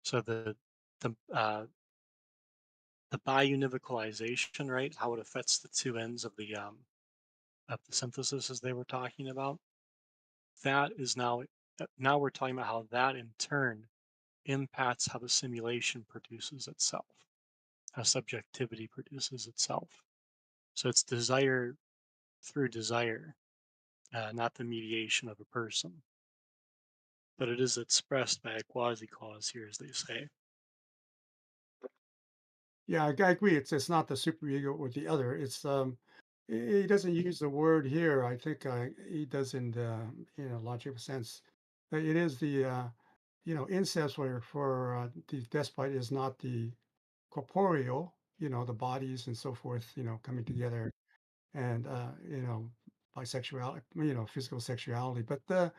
So the the biunivocalization, right? How it affects the two ends of the synthesis as they were talking about. That is now we're talking about how that in turn impacts how the simulation produces itself, how subjectivity produces itself. So it's desire through desire, not the mediation of a person, but it is expressed by a quasi cause here, as they say.
Yeah, I agree. It's not the superego or the other. It's he doesn't use the word here. I think he does in the logical sense. It is the incest where for the despot is not the corporeal, the bodies and so forth, coming together and bisexuality, physical sexuality, but the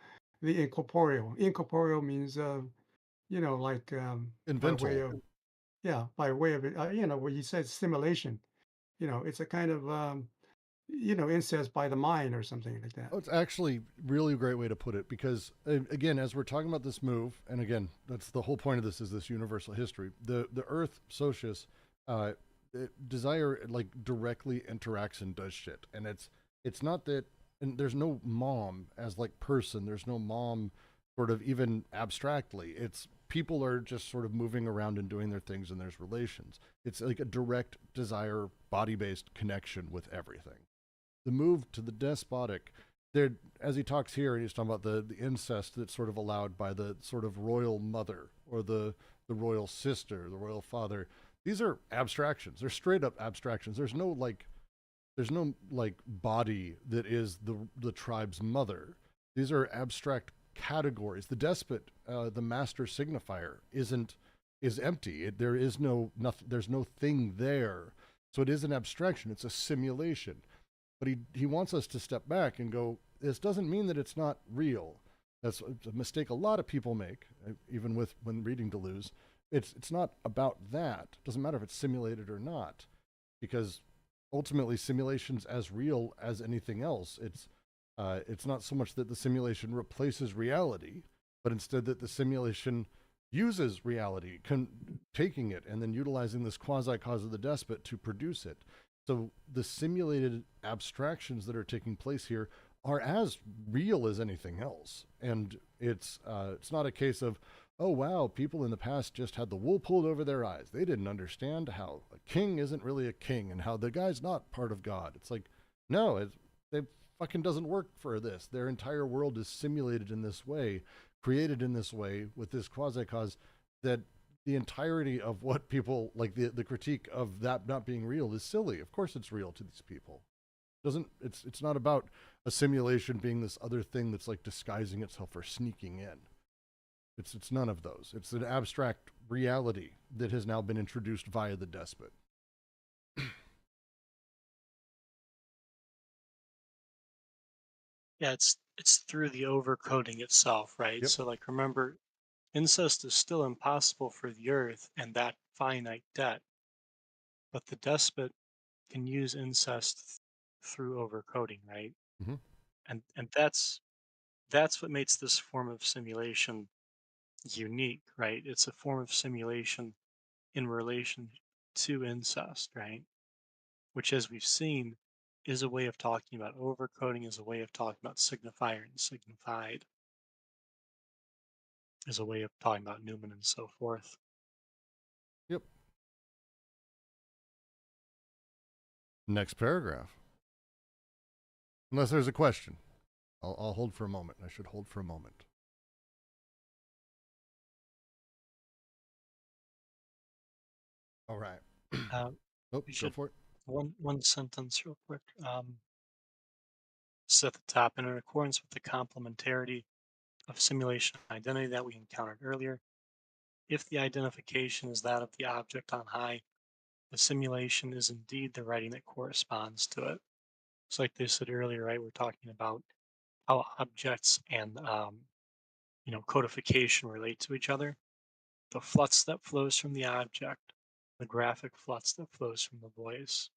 incorporeal. Incorporeal means like by way
Invental.
of yeah, by way of it, where you said stimulation, it's a kind of, incest by the mind or something like that.
Oh, it's actually really a great way to put it because, again, as we're talking about this move, and again, that's the whole point of this is this universal history. The Earth socius, desire like directly interacts and does shit, and it's not that, and there's no mom as like person. There's no mom, sort of even abstractly. It's people are just sort of moving around and doing their things, and there's relations. It's like a direct desire, body based connection with everything. The move to the despotic, there, as he talks here, and he's talking about the incest that's sort of allowed by the sort of royal mother or the royal sister, the royal father. These are abstractions. They're straight up abstractions. There's no like body that is the tribe's mother. These are abstract categories. The despot, the master signifier, is empty. There is no nothing. There's no thing there. So it is an abstraction. It's a simulation. But he wants us to step back and go, this doesn't mean that it's not real. That's a mistake a lot of people make, even when reading Deleuze. It's not about that. It doesn't matter if it's simulated or not, because ultimately simulations as real as anything else. It's not so much that the simulation replaces reality, but instead that the simulation uses reality, taking it and then utilizing this quasi-cause of the despot to produce it. So the simulated abstractions that are taking place here are as real as anything else. And it's not a case of, oh, wow, people in the past just had the wool pulled over their eyes. They didn't understand how a king isn't really a king and how the guy's not part of God. It's like, no, it fucking doesn't work for this. Their entire world is simulated in this way, created in this way, with this quasi-cause, that the entirety of what people, like the critique of that not being real is silly. Of course it's real to these people. It's not about a simulation being this other thing that's like disguising itself or sneaking in. It's none of those. It's an abstract reality that has now been introduced via the despot.
Yeah, it's through the overcoding itself, right?
Yep.
So like remember, incest is still impossible for the earth and that finite debt, but the despot can use incest through overcoding, right?
Mm-hmm.
And that's what makes this form of simulation unique, right? It's a form of simulation in relation to incest, right? Which, as we've seen, is a way of talking about overcoding, is a way of talking about signifier and signified, is a way of talking about Newman and so forth.
Yep. Next paragraph. Unless there's a question. I'll hold for a moment. I should hold for a moment. All right.
Uh,
Oh,
we
go
should
for it.
one sentence real quick. This is at the top, and in accordance with the complementarity of simulation identity that we encountered earlier, if the identification is that of the object on high, the simulation is indeed the writing that corresponds to it. It's like they said earlier, right? We're talking about how objects and codification relate to each other. The flux that flows from the object, the graphic flux that flows from the voice.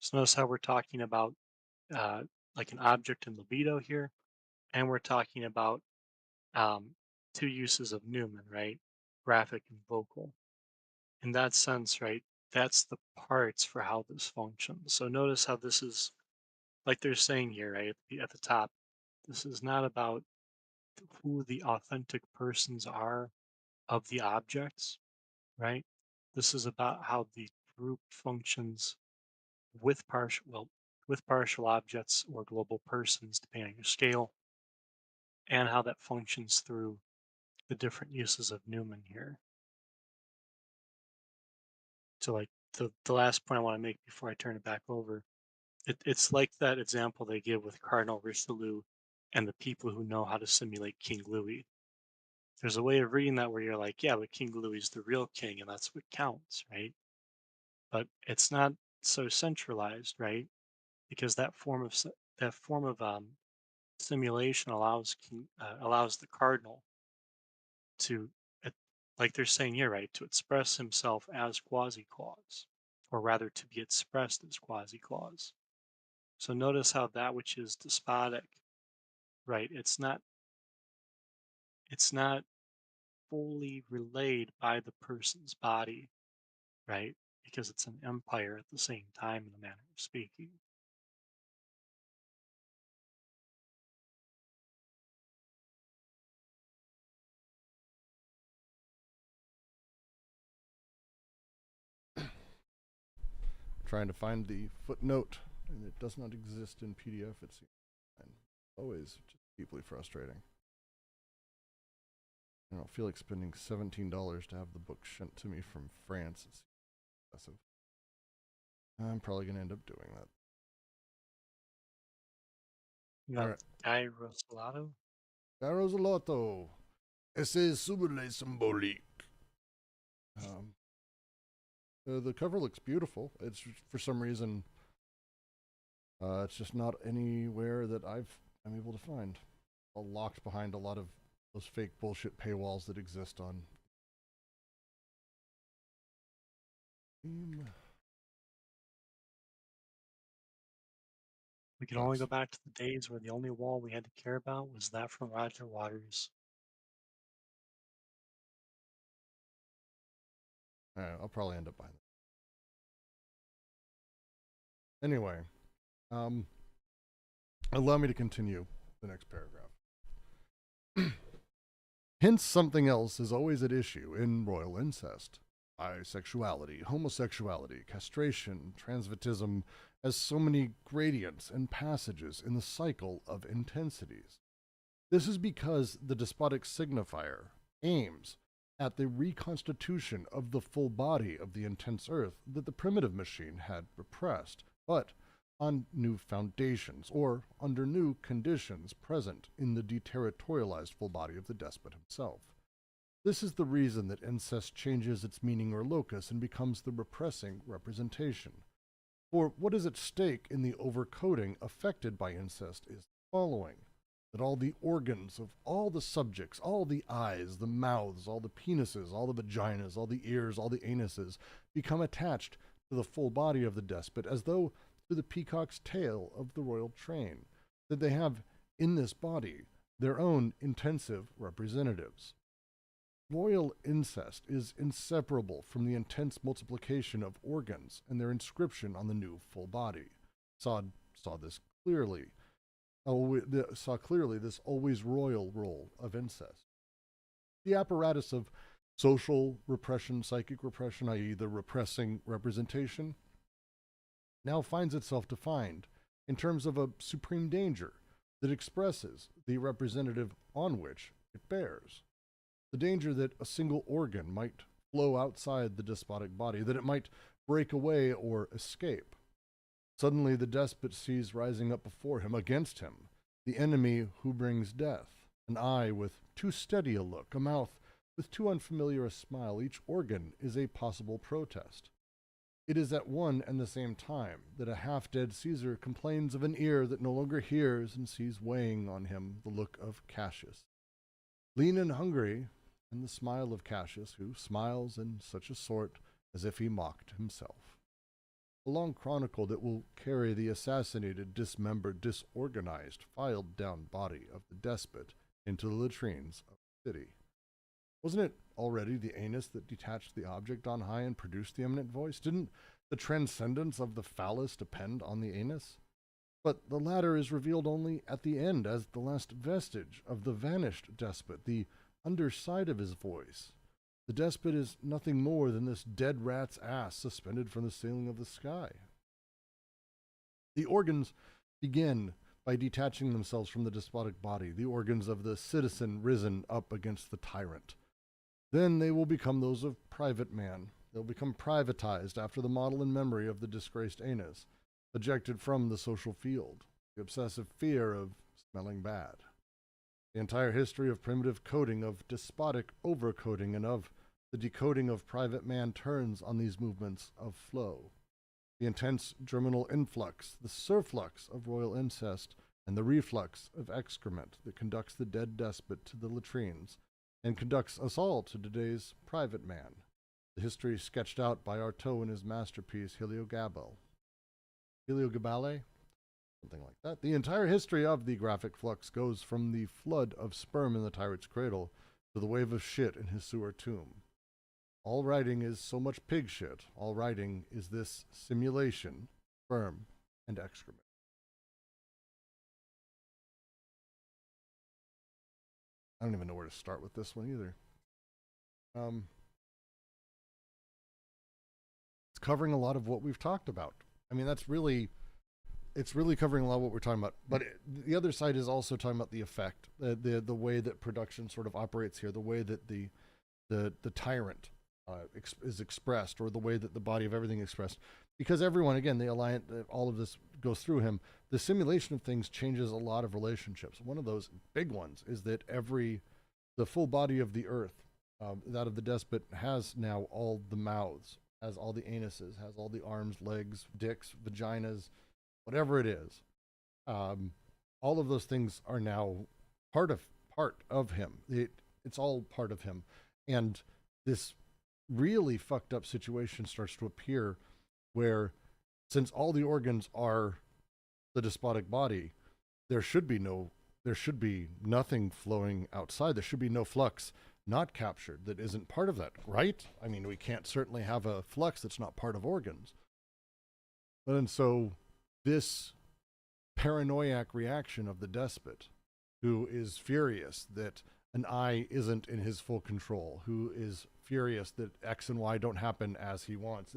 So notice how we're talking about uh, like an object and libido here, and we're talking about um, two uses of Newman, right? Graphic and vocal. In that sense, right? That's the parts for how this functions. So notice how this is, like they're saying here, right at the top. This is not about who the authentic persons are of the objects, right? This is about how the group functions with partial objects or global persons, depending on your scale, and how that functions through the different uses of Newman here. So like the last point I want to make before I turn it back over, it's like that example they give with Cardinal Richelieu and the people who know how to simulate King Louis. There's a way of reading that where you're like, yeah, but King Louis is the real king and that's what counts, right? But it's not so centralized, right? Because that form of simulation allows the cardinal to, uh, like they're saying here, right, to express himself as quasi-clause, or rather to be expressed as quasi-clause. So notice how that which is despotic, right, it's not fully relayed by the person's body, right, because it's an empire at the same time in a manner of speaking.
Trying to find the footnote, and it does not exist in PDF. It's always just deeply frustrating. I don't feel like spending $17 to have the book sent to me from France. It's excessive. I'm probably going to end up doing that.
You got
All right.
Guy Rosalato.
Garozolotto. Essai sur les symboliques. The cover looks beautiful. It's for some reason, it's just not anywhere that I'm able to find. All locked behind a lot of those fake bullshit paywalls that exist on.
We can only
Sucks.
go back to the days where the only wall we had to care about was that from Roger Waters.
I'll probably end up buying it. Anyway, allow me to continue the next paragraph. Hence, something else is always at issue in royal incest. Bisexuality, homosexuality, castration, transvestism, as so many gradients and passages in the cycle of intensities. This is because the despotic signifier aims at the reconstitution of the full body of the intense earth that the primitive machine had repressed, but on new foundations or under new conditions present in the deterritorialized full body of the despot himself. This is the reason that incest changes its meaning or locus and becomes the repressing representation. For what is at stake in the overcoding affected by incest is the following: that all the organs of all the subjects, all the eyes, the mouths, all the penises, all the vaginas, all the ears, all the anuses, become attached to the full body of the despot as though to the peacock's tail of the royal train, that they have in this body their own intensive representatives. Royal incest is inseparable from the intense multiplication of organs and their inscription on the new full body. Saw this clearly. Saw clearly this always royal role of incest. The apparatus of social repression, psychic repression, i.e. the repressing representation, now finds itself defined in terms of a supreme danger that expresses the representative on which it bears. The danger that a single organ might flow outside the despotic body, that it might break away or escape. Suddenly the despot sees rising up before him, against him, the enemy who brings death, an eye with too steady a look, a mouth with too unfamiliar a smile. Each organ is a possible protest. It is at one and the same time that a half-dead Caesar complains of an ear that no longer hears and sees weighing on him the look of Cassius, lean and hungry, and the smile of Cassius, who smiles in such a sort as if he mocked himself. A long chronicle that will carry the assassinated, dismembered, disorganized, filed-down body of the despot into the latrines of the city. Wasn't it already the anus that detached the object on high and produced the eminent voice? Didn't the transcendence of the phallus depend on the anus? But the latter is revealed only at the end as the last vestige of the vanished despot, the underside of his voice. The despot is nothing more than this dead rat's ass suspended from the ceiling of the sky. The organs begin by detaching themselves from the despotic body, the organs of the citizen risen up against the tyrant. Then they will become those of private man. They'll become privatized after the model and memory of the disgraced anus, ejected from the social field, the obsessive fear of smelling bad. The entire history of primitive coding, of despotic overcoding, and of the decoding of private man turns on these movements of flow. The intense germinal influx, the surflux of royal incest, and the reflux of excrement that conducts the dead despot to the latrines and conducts us all to today's private man. The history sketched out by Artaud in his masterpiece Heliogabale? Something like that. The entire history of the graphic flux goes from the flood of sperm in the tyrant's cradle to the wave of shit in his sewer tomb. All writing is so much pig shit. All writing is this simulation, sperm, and excrement. I don't even know where to start with this one either. It's covering a lot of what we've talked about. I mean, it's really covering a lot of what we're talking about. But the other side is also talking about the effect, the way that production sort of operates here, the way that the tyrant is expressed, or the way that the body of everything is expressed. Because everyone, again, all of this goes through him. The simulation of things changes a lot of relationships. One of those big ones is that the full body of the earth, that of the despot, has now all the mouths, has all the anuses, has all the arms, legs, dicks, vaginas, whatever it is. All of those things are now part of him. It's all part of him. And this really fucked up situation starts to appear where, since all the organs are the despotic body, there should be nothing flowing outside. There should be no flux not captured that isn't part of that, right? I mean, we can't certainly have a flux that's not part of organs. And so this paranoiac reaction of the despot, who is furious that an I isn't in his full control, who is furious that X and Y don't happen as he wants.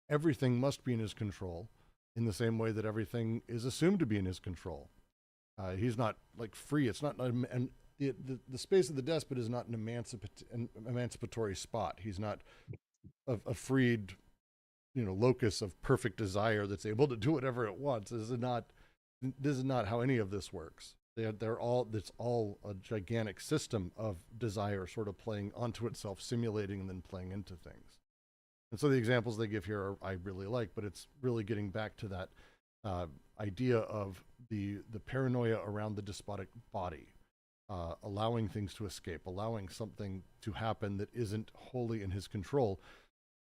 Everything must be in his control in the same way that everything is assumed to be in his control. He's not like free. It's not, and the space of the despot is not an emancipatory spot. He's not a freed, locus of perfect desire that's able to do whatever it wants. This is not how any of this works. It's all a gigantic system of desire sort of playing onto itself, simulating and then playing into things. And so the examples they give here I really like, but it's really getting back to that idea of the paranoia around the despotic body, allowing things to escape, allowing something to happen that isn't wholly in his control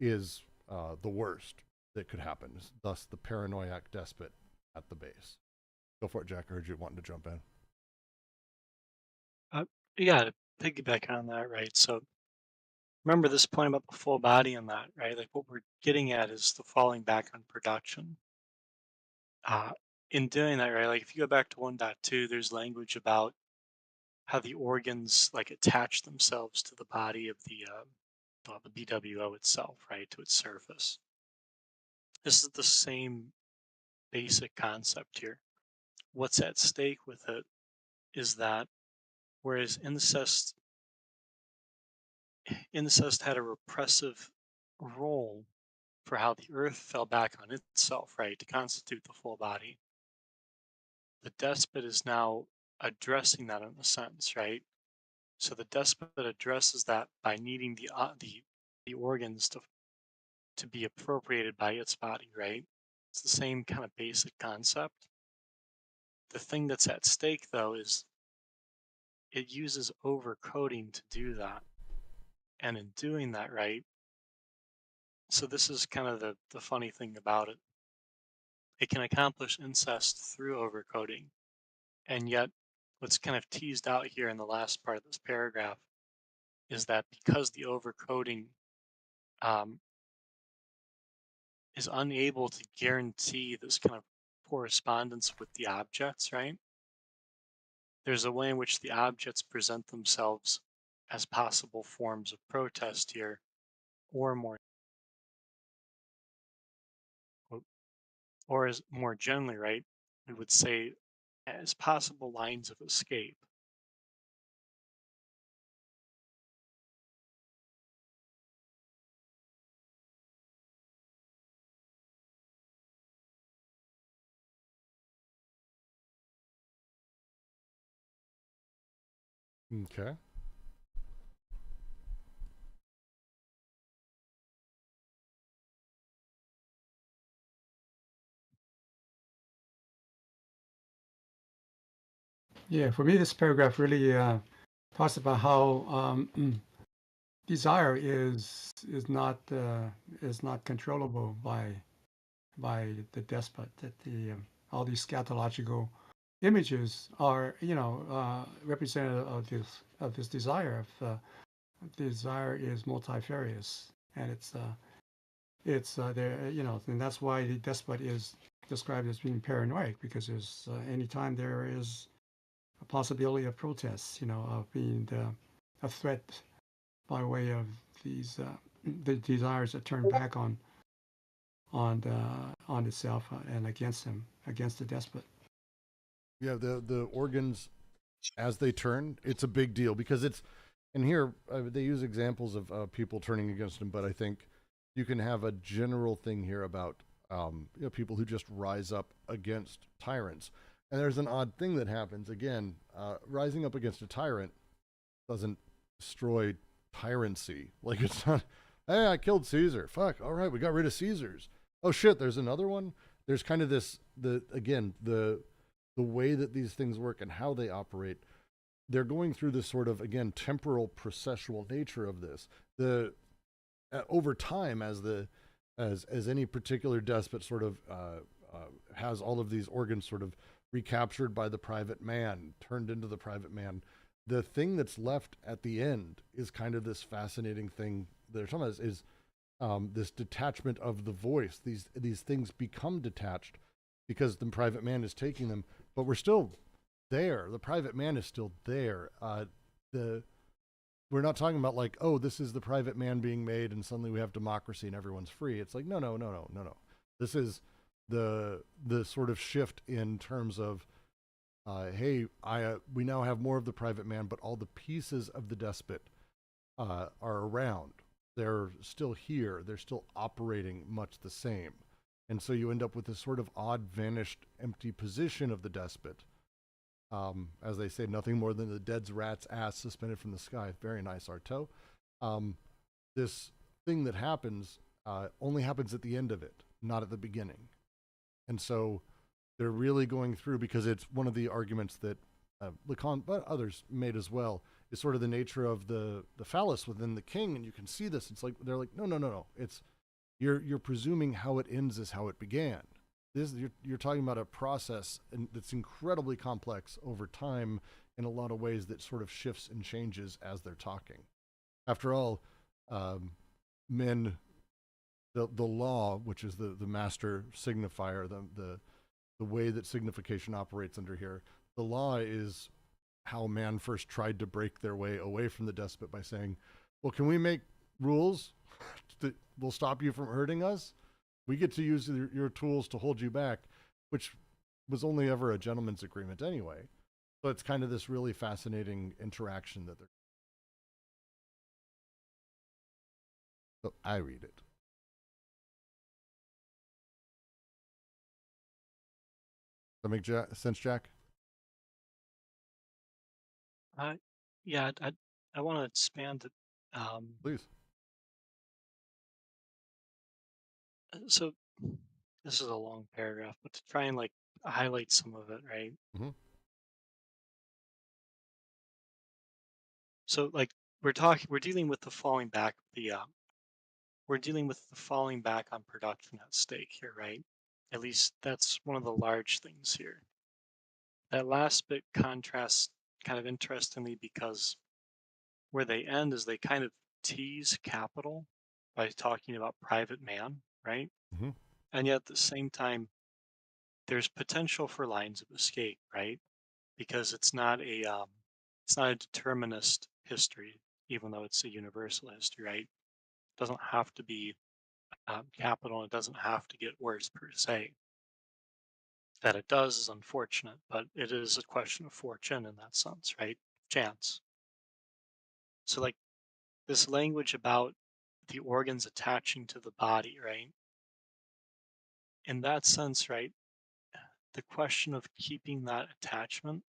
is the worst that could happen. Thus the paranoiac despot at the base. Go for it, Jack. I heard you wanting to jump in.
Yeah, to piggyback on that, right? So remember this point about the full body and that, right? Like what we're getting at is the falling back on production. In doing that, right? Like if you go back to 1.2, there's language about how the organs like attach themselves to the body of the BWO itself, right? To its surface. This is the same basic concept here. What's at stake with it is that whereas incest had a repressive role for how the earth fell back on itself, right, to constitute the full body, the despot is now addressing that in a sense, right? So the despot addresses that by needing the organs to be appropriated by its body, right? It's the same kind of basic concept. The thing that's at stake, though, is it uses overcoding to do that. And in doing that, right, so this is kind of the funny thing about it. It can accomplish incest through overcoding. And yet, what's kind of teased out here in the last part of this paragraph is that because the overcoding is unable to guarantee this kind of correspondence with the objects, right? There's a way in which the objects present themselves as possible forms of protest here, or as more generally, right? We would say as possible lines of escape.
Okay.
Yeah, for me, this paragraph really talks about how desire is not controllable by the despot. That all these scatological images are representative of this desire. Desire is multifarious, and it's there, and that's why the despot is described as being paranoid, because there's anytime there is a possibility of protests, of being a threat by way of these the desires that turn back on itself and against him, against the despot.
Yeah, the organs as they turn, it's a big deal because it's, and here they use examples of people turning against him, but I think you can have a general thing here about people who just rise up against tyrants. And there's an odd thing that happens. Again, rising up against a tyrant doesn't destroy tyrancy. Like, it's not, hey, I killed Caesar. Fuck, all right, we got rid of Caesars. Oh shit, there's another one. There's kind of this, the way that these things work and how they operate. They're going through this sort of, again, temporal processual nature of this. Over time, as any particular despot sort of has all of these organs sort of recaptured by the private man, turned into the private man. The thing that's left at the end is kind of this fascinating thing that they're talking about is this detachment of the voice. These things become detached because the private man is taking them, but we're still there. The private man is still there. We're not talking about like, oh, this is the private man being made and suddenly we have democracy and everyone's free. It's like, no. This is the sort of shift in terms of, hey, we now have more of the private man, but all the pieces of the despot are around. They're still here. They're still operating much the same. And so you end up with this sort of odd, vanished, empty position of the despot. As they say, nothing more than the dead rat's ass suspended from the sky. Very nice, Artaud. This thing that happens only happens at the end of it, not at the beginning. And so they're really going through, because it's one of the arguments that Lacan, but others made as well, is sort of the nature of the phallus within the king. And you can see this. It's like, they're like, no. It's, you're presuming how it ends is how it began. You're talking about a process that's incredibly complex over time in a lot of ways that sort of shifts and changes as they're talking. After all, men, the law, which is the master signifier, the way that signification operates under here, the law is how man first tried to break their way away from the despot by saying, well, can we make rules that will stop you from hurting us? We get to use your tools to hold you back, which was only ever a gentleman's agreement anyway. So it's kind of this really fascinating interaction that they're. So I read it. Does that make sense, Jack?
Yeah, I want to expand it.
Please.
So this is a long paragraph, but to try and like highlight some of it, right?
Mm-hmm.
So like we're dealing with the falling back, we're dealing with the falling back on production at stake here, right? At least that's one of the large things here. That last bit contrasts kind of interestingly because where they end is they kind of tease capital by talking about private man, right?
Mm-hmm.
And yet at the same time, there's potential for lines of escape, right? Because it's not a determinist history, even though it's a universal history, right? It doesn't have to be capital. It doesn't have to get worse per se. That it does is unfortunate, but it is a question of fortune in that sense, right? Chance. So like this language about the organs attaching to the body, right? In that sense, right, the question of keeping that attachment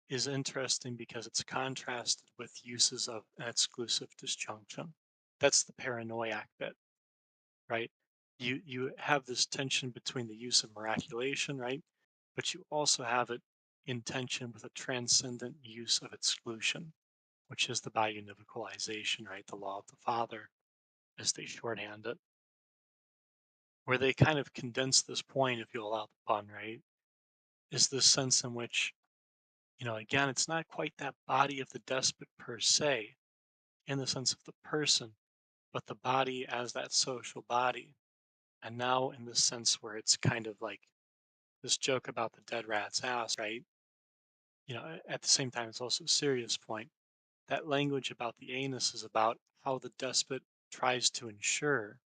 is interesting because it's contrasted with uses of an exclusive disjunction. That's the paranoiac bit, right? You have this tension between the use of miraculation, right? But you also have it in tension with a transcendent use of exclusion, which is the biunivocalization, right? The law of the father, as they shorthand it, where they kind of condense this point, if you allow the pun, right? Is this sense in which, again, it's not quite that body of the despot per se, in the sense of the person, but the body as that social body. And now, in this sense where it's kind of like this joke about the dead rat's ass, right? At the same time, it's also a serious point. That language about the anus is about how the despot tries to ensure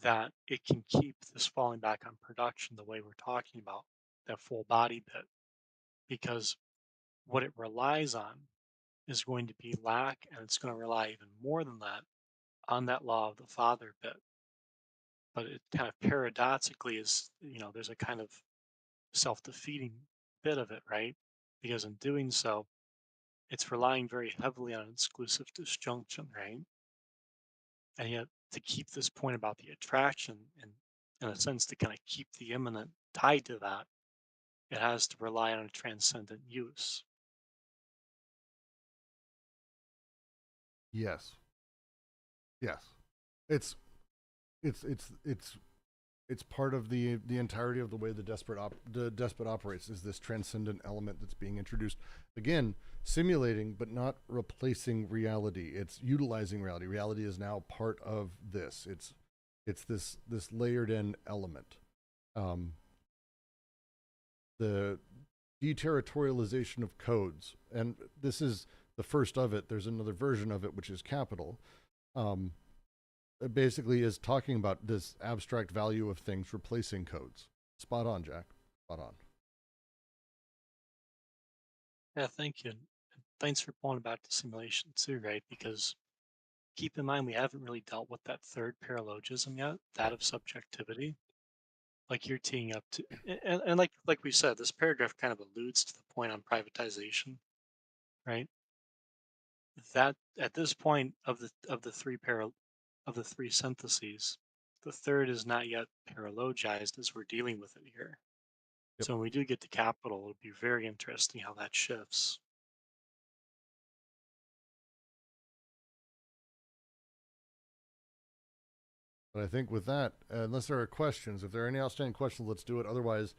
that it can keep this falling back on production the way we're talking about, that full body bit, because what it relies on is going to be lack, and it's going to rely even more than that on that law of the father bit. But it kind of paradoxically is, there's a kind of self-defeating bit of it, right? Because in doing so, it's relying very heavily on exclusive disjunction, right? And yet, to keep this point about the attraction, and in a sense, to kind of keep the immanent tied to that, it has to rely on a transcendent use.
Yes. Yes. It's it's part of the entirety of the way the despot operates, is this transcendent element that's being introduced. Again, simulating but not replacing reality. It's utilizing reality. Reality is now part of this. It's this layered in element. The deterritorialization of codes, and this is the first of it. There's another version of it, which is capital. It basically is talking about this abstract value of things replacing codes. Spot on, Jack. Spot on.
Yeah, thank you. And thanks for pulling back to simulation too, right? Because keep in mind, we haven't really dealt with that third paralogism yet, that of subjectivity. Like you're teeing up to, and like we said, this paragraph kind of alludes to the point on privatization, right? That at this point of the three syntheses, the third is not yet paralogized as we're dealing with it here.
Yep.
So when we do get to capital, it'll be very interesting how that shifts.
But I think with that, unless there are questions, if there are any outstanding questions, let's do it. Otherwise,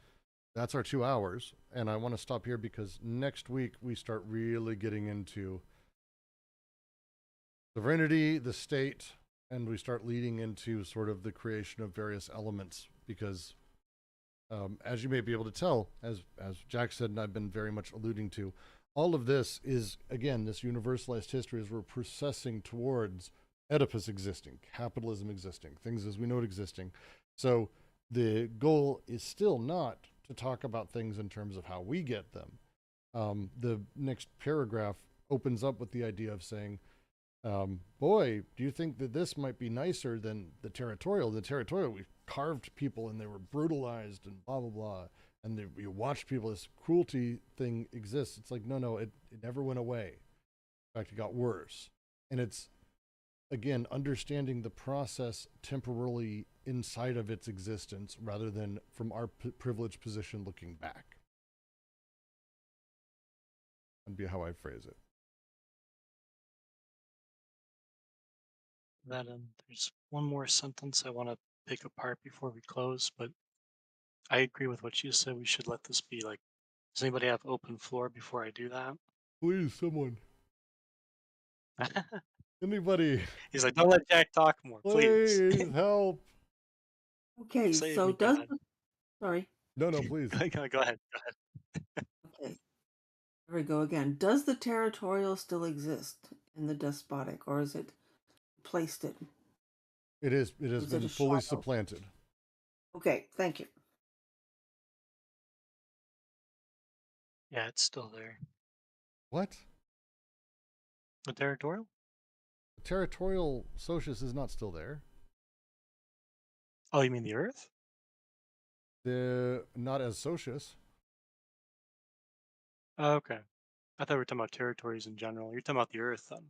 that's our 2 hours. And I want to stop here because next week we start really getting into sovereignty, the state, and we start leading into sort of the creation of various elements. Because as you may be able to tell, as Jack said, and I've been very much alluding to, all of this is, again, this universalized history as we're processing towards Oedipus existing, capitalism existing, things as we know it existing. So the goal is still not to talk about things in terms of how we get them. The next paragraph opens up with the idea of saying, boy, do you think that this might be nicer than the territorial? The territorial, we carved people and they were brutalized and blah, blah, blah. And you watch people, this cruelty thing exists. It's like, no, it never went away. In fact, it got worse. And it's, again, understanding the process temporally inside of its existence rather than from our privileged position looking back. That'd be how I phrase it.
There's one more sentence I want to pick apart before we close, but I agree with what you said. We should let this be like, does anybody have open floor before I do that?
Please, someone. Anybody.
He's like, don't let Jack talk more, please.
Please help.
Okay,
Save
so
me,
does
God.
sorry.
No, please.
Go ahead.
Okay, there we go again. Does the territorial still exist in the despotic, or is it placed it?
It has
Is it
been
a
fully
shadow?
supplanted.
Okay, thank you.
Yeah, it's still there.
What?
The territorial?
The territorial socius is not still there.
Oh, you mean the Earth?
Not as socius.
Oh, okay. I thought we were talking about territories in general. You're talking about the Earth then.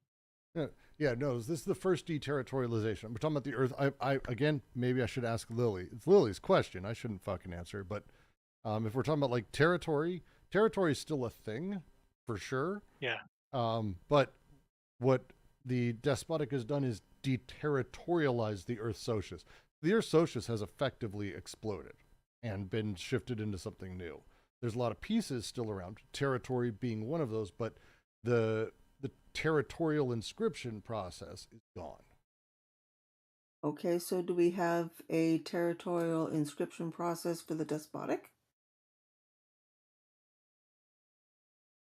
No, this is the first deterritorialization. We're talking about the Earth. I again, maybe I should ask Lily. It's Lily's question. I shouldn't fucking answer. But if we're talking about like territory is still a thing, for sure.
Yeah.
But what the despotic has done is deterritorialize the Earth socius. The Earth socius has effectively exploded and been shifted into something new. There's a lot of pieces still around, territory being one of those, but the territorial inscription process is gone.
Okay, so do we have a territorial inscription process for the despotic?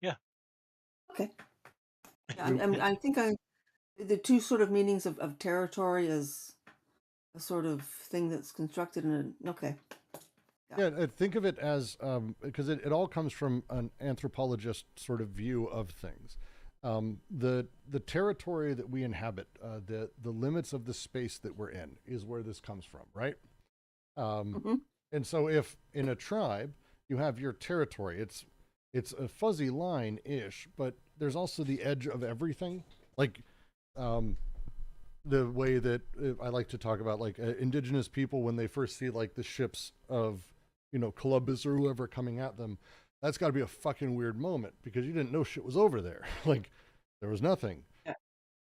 Yeah.
Okay. Yeah, I think the two sort of meanings of territory is a sort of thing that's constructed in a, okay.
Yeah, think of it as, because it all comes from an anthropologist sort of view of things. The territory that we inhabit, the limits of the space that we're in is where this comes from, right? And so if in a tribe you have your territory, it's a fuzzy line-ish, but there's also the edge of everything. Like the way that I like to talk about, like indigenous people, when they first see like the ships of, Columbus or whoever coming at them, that's got to be a fucking weird moment because you didn't know shit was over there. Like there was nothing.
Yeah.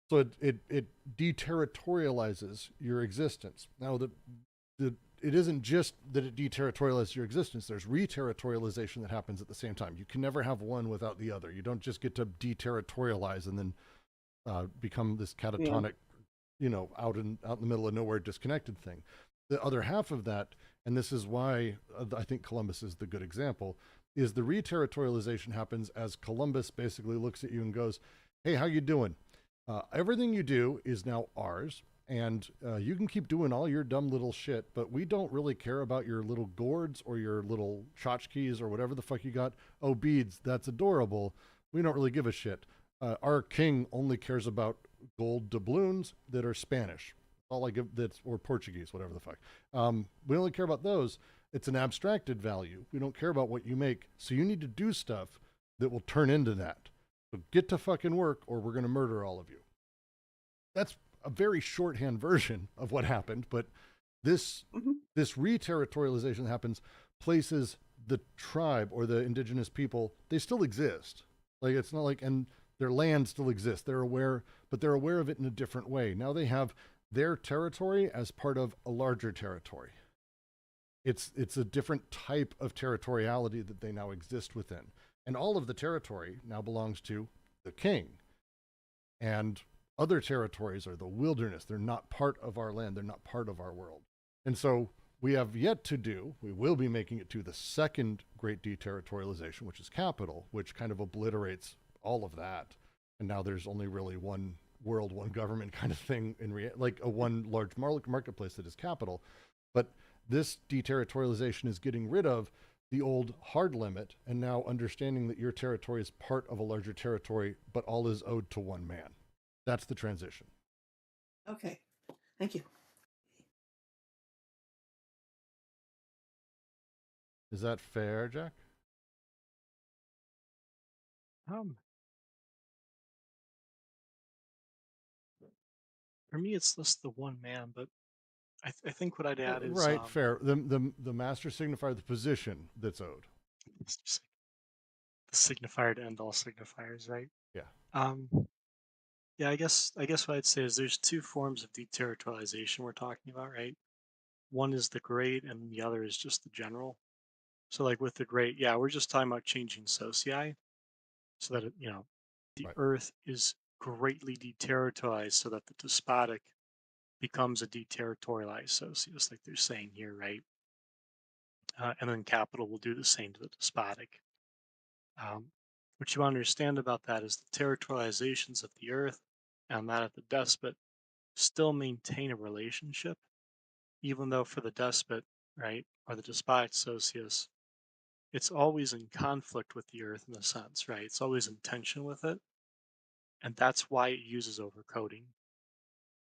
So it deterritorializes your existence. Now the it isn't just that it deterritorializes your existence. There's reterritorialization that happens at the same time. You can never have one without the other. You don't just get to deterritorialize and then become this catatonic, out in the middle of nowhere, disconnected thing. The other half of that, and this is why I think Columbus is the good example, is the reterritorialization happens as Columbus basically looks at you and goes, "Hey, how you doing? Everything you do is now ours. And you can keep doing all your dumb little shit, but we don't really care about your little gourds or your little tchotchkes or whatever the fuck you got. Oh, beads, that's adorable. We don't really give a shit. Our king only cares about gold doubloons that are Spanish. All I give that's or Portuguese, whatever the fuck. We only care about those. It's an abstracted value. We don't care about what you make. So you need to do stuff that will turn into that. So get to fucking work, or we're going to murder all of you." That's a very shorthand version of what happened, but this reterritorialization happens places the tribe or the indigenous people, they still exist. Like, it's not like, and their land still exists. They're aware, but they're aware of it in a different way. Now they have their territory as part of a larger territory. It's a different type of territoriality that they now exist within. And all of the territory now belongs to the king. And other territories are the wilderness. They're not part of our land. They're not part of our world. And so we have yet to do, we will be making it to the second great deterritorialization, which is capital, which kind of obliterates all of that. And now there's only really one world, one government kind of thing, like a one large marketplace that is capital. But this deterritorialization is getting rid of the old hard limit and now understanding that your territory is part of a larger territory, but all is owed to one man. That's the transition.
Okay, thank you.
Is that fair, Jack?
For me, it's just the one man, but I think what I'd add is
right, fair. The master signifier, the position that's owed.
The signifier to end all signifiers, right?
Yeah.
Yeah, I guess what I'd say is there's two forms of deterritorialization we're talking about, right? One is the great, and the other is just the general. So, like with the great, yeah, we're just talking about changing socii, so that the
Right.
Earth is greatly deterritorialized, so that the despotic becomes a deterritorialized socius, like they're saying here, right? And then capital will do the same to the despotic. What you understand about that is the territorializations of the Earth and that of the despot still maintain a relationship, even though for the despot, right, or the despotic socius, it's always in conflict with the Earth in a sense, right? It's always in tension with it. And that's why it uses overcoding,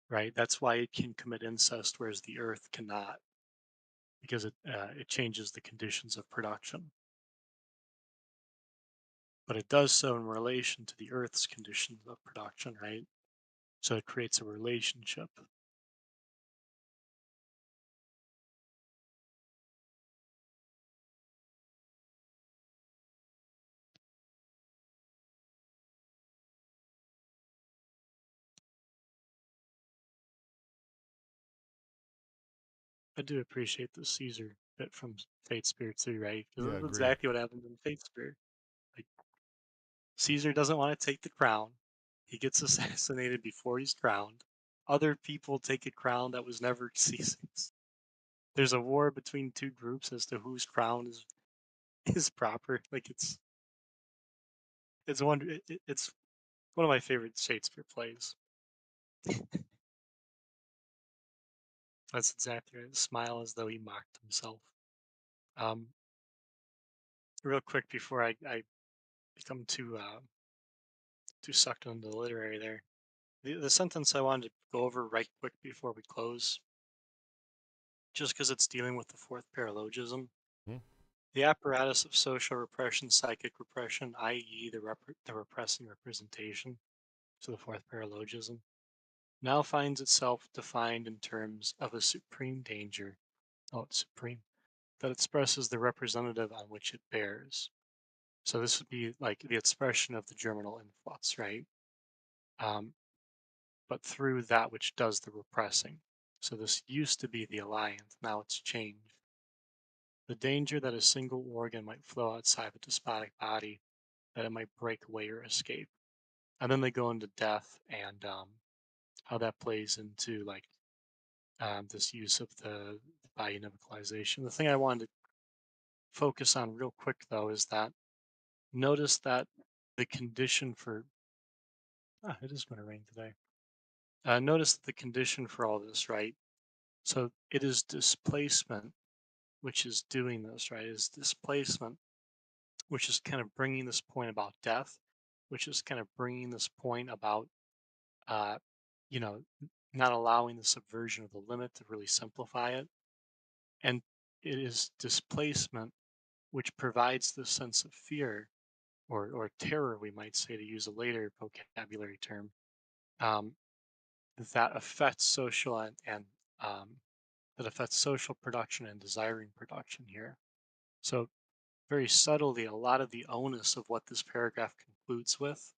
right? That's why it can commit incest, whereas the Earth cannot, because it changes the conditions of production. But it does so in relation to the Earth's conditions of production, right? So it creates a relationship. I do appreciate the Caesar bit from Fate Spear too, right? Because
Yeah,
that's
agreed.
exactly what happened in Fate Spear. Like, Caesar doesn't want to take the crown. He gets assassinated before he's crowned. Other people take a crown that was never Caesar's. There's a war between two groups as to whose crown is proper. Like it's one of my favorite Shakespeare plays. That's exactly right. Smile as though he mocked himself. Real quick before I become too sucked into the literary there. The sentence I wanted to go over right quick before we close, just because it's dealing with the fourth paralogism.
Hmm.
The apparatus of social repression, psychic repression, i.e. the repressing representation, so the fourth paralogism, now finds itself defined in terms of a supreme danger, it's supreme, that expresses the representative on which it bears. So this would be like the expression of the germinal influx, right? But through that which does the repressing. So this used to be the alliance, now it's changed. The danger that a single organ might flow outside the despotic body, that it might break away or escape. And then they go into death and how that plays into like this use of the bionivocalization. The thing I wanted to focus on real quick though is that notice that the condition for it is going to rain today. Notice that the condition for all this, right? So it is displacement which is doing this, right? Is displacement which is kind of bringing this point about death, which is kind of bringing this point about, uh, you know, not allowing the subversion of the limit to really simplify it. And it is displacement which provides the sense of fear or terror, we might say, to use a later vocabulary term, um, that affects social and that affects social production and desiring production here. So very subtly, a lot of the onus of what this paragraph concludes with,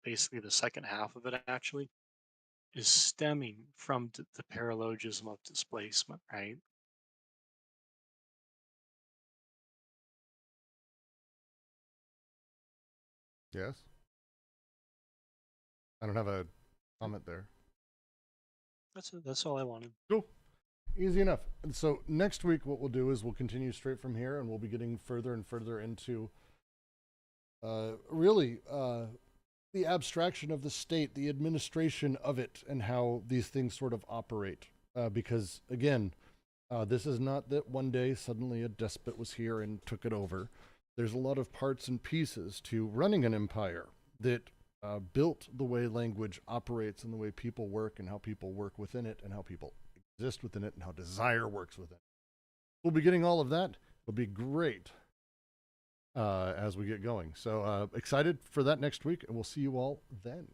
basically the second half of it actually, is stemming from the paralogism of displacement, right?
Yes. I don't have a comment there.
That's all I wanted.
Cool. Easy enough. And so next week, what we'll do is we'll continue straight from here, and we'll be getting further and further into really the abstraction of the state, the administration of it, and how these things sort of operate. Because again, this is not that one day suddenly a despot was here and took it over. There's a lot of parts and pieces to running an empire that built the way language operates and the way people work and how people work within it and how people exist within it and how desire works within it. We'll be getting all of that. It'll be great as we get going. So excited for that next week, and we'll see you all then.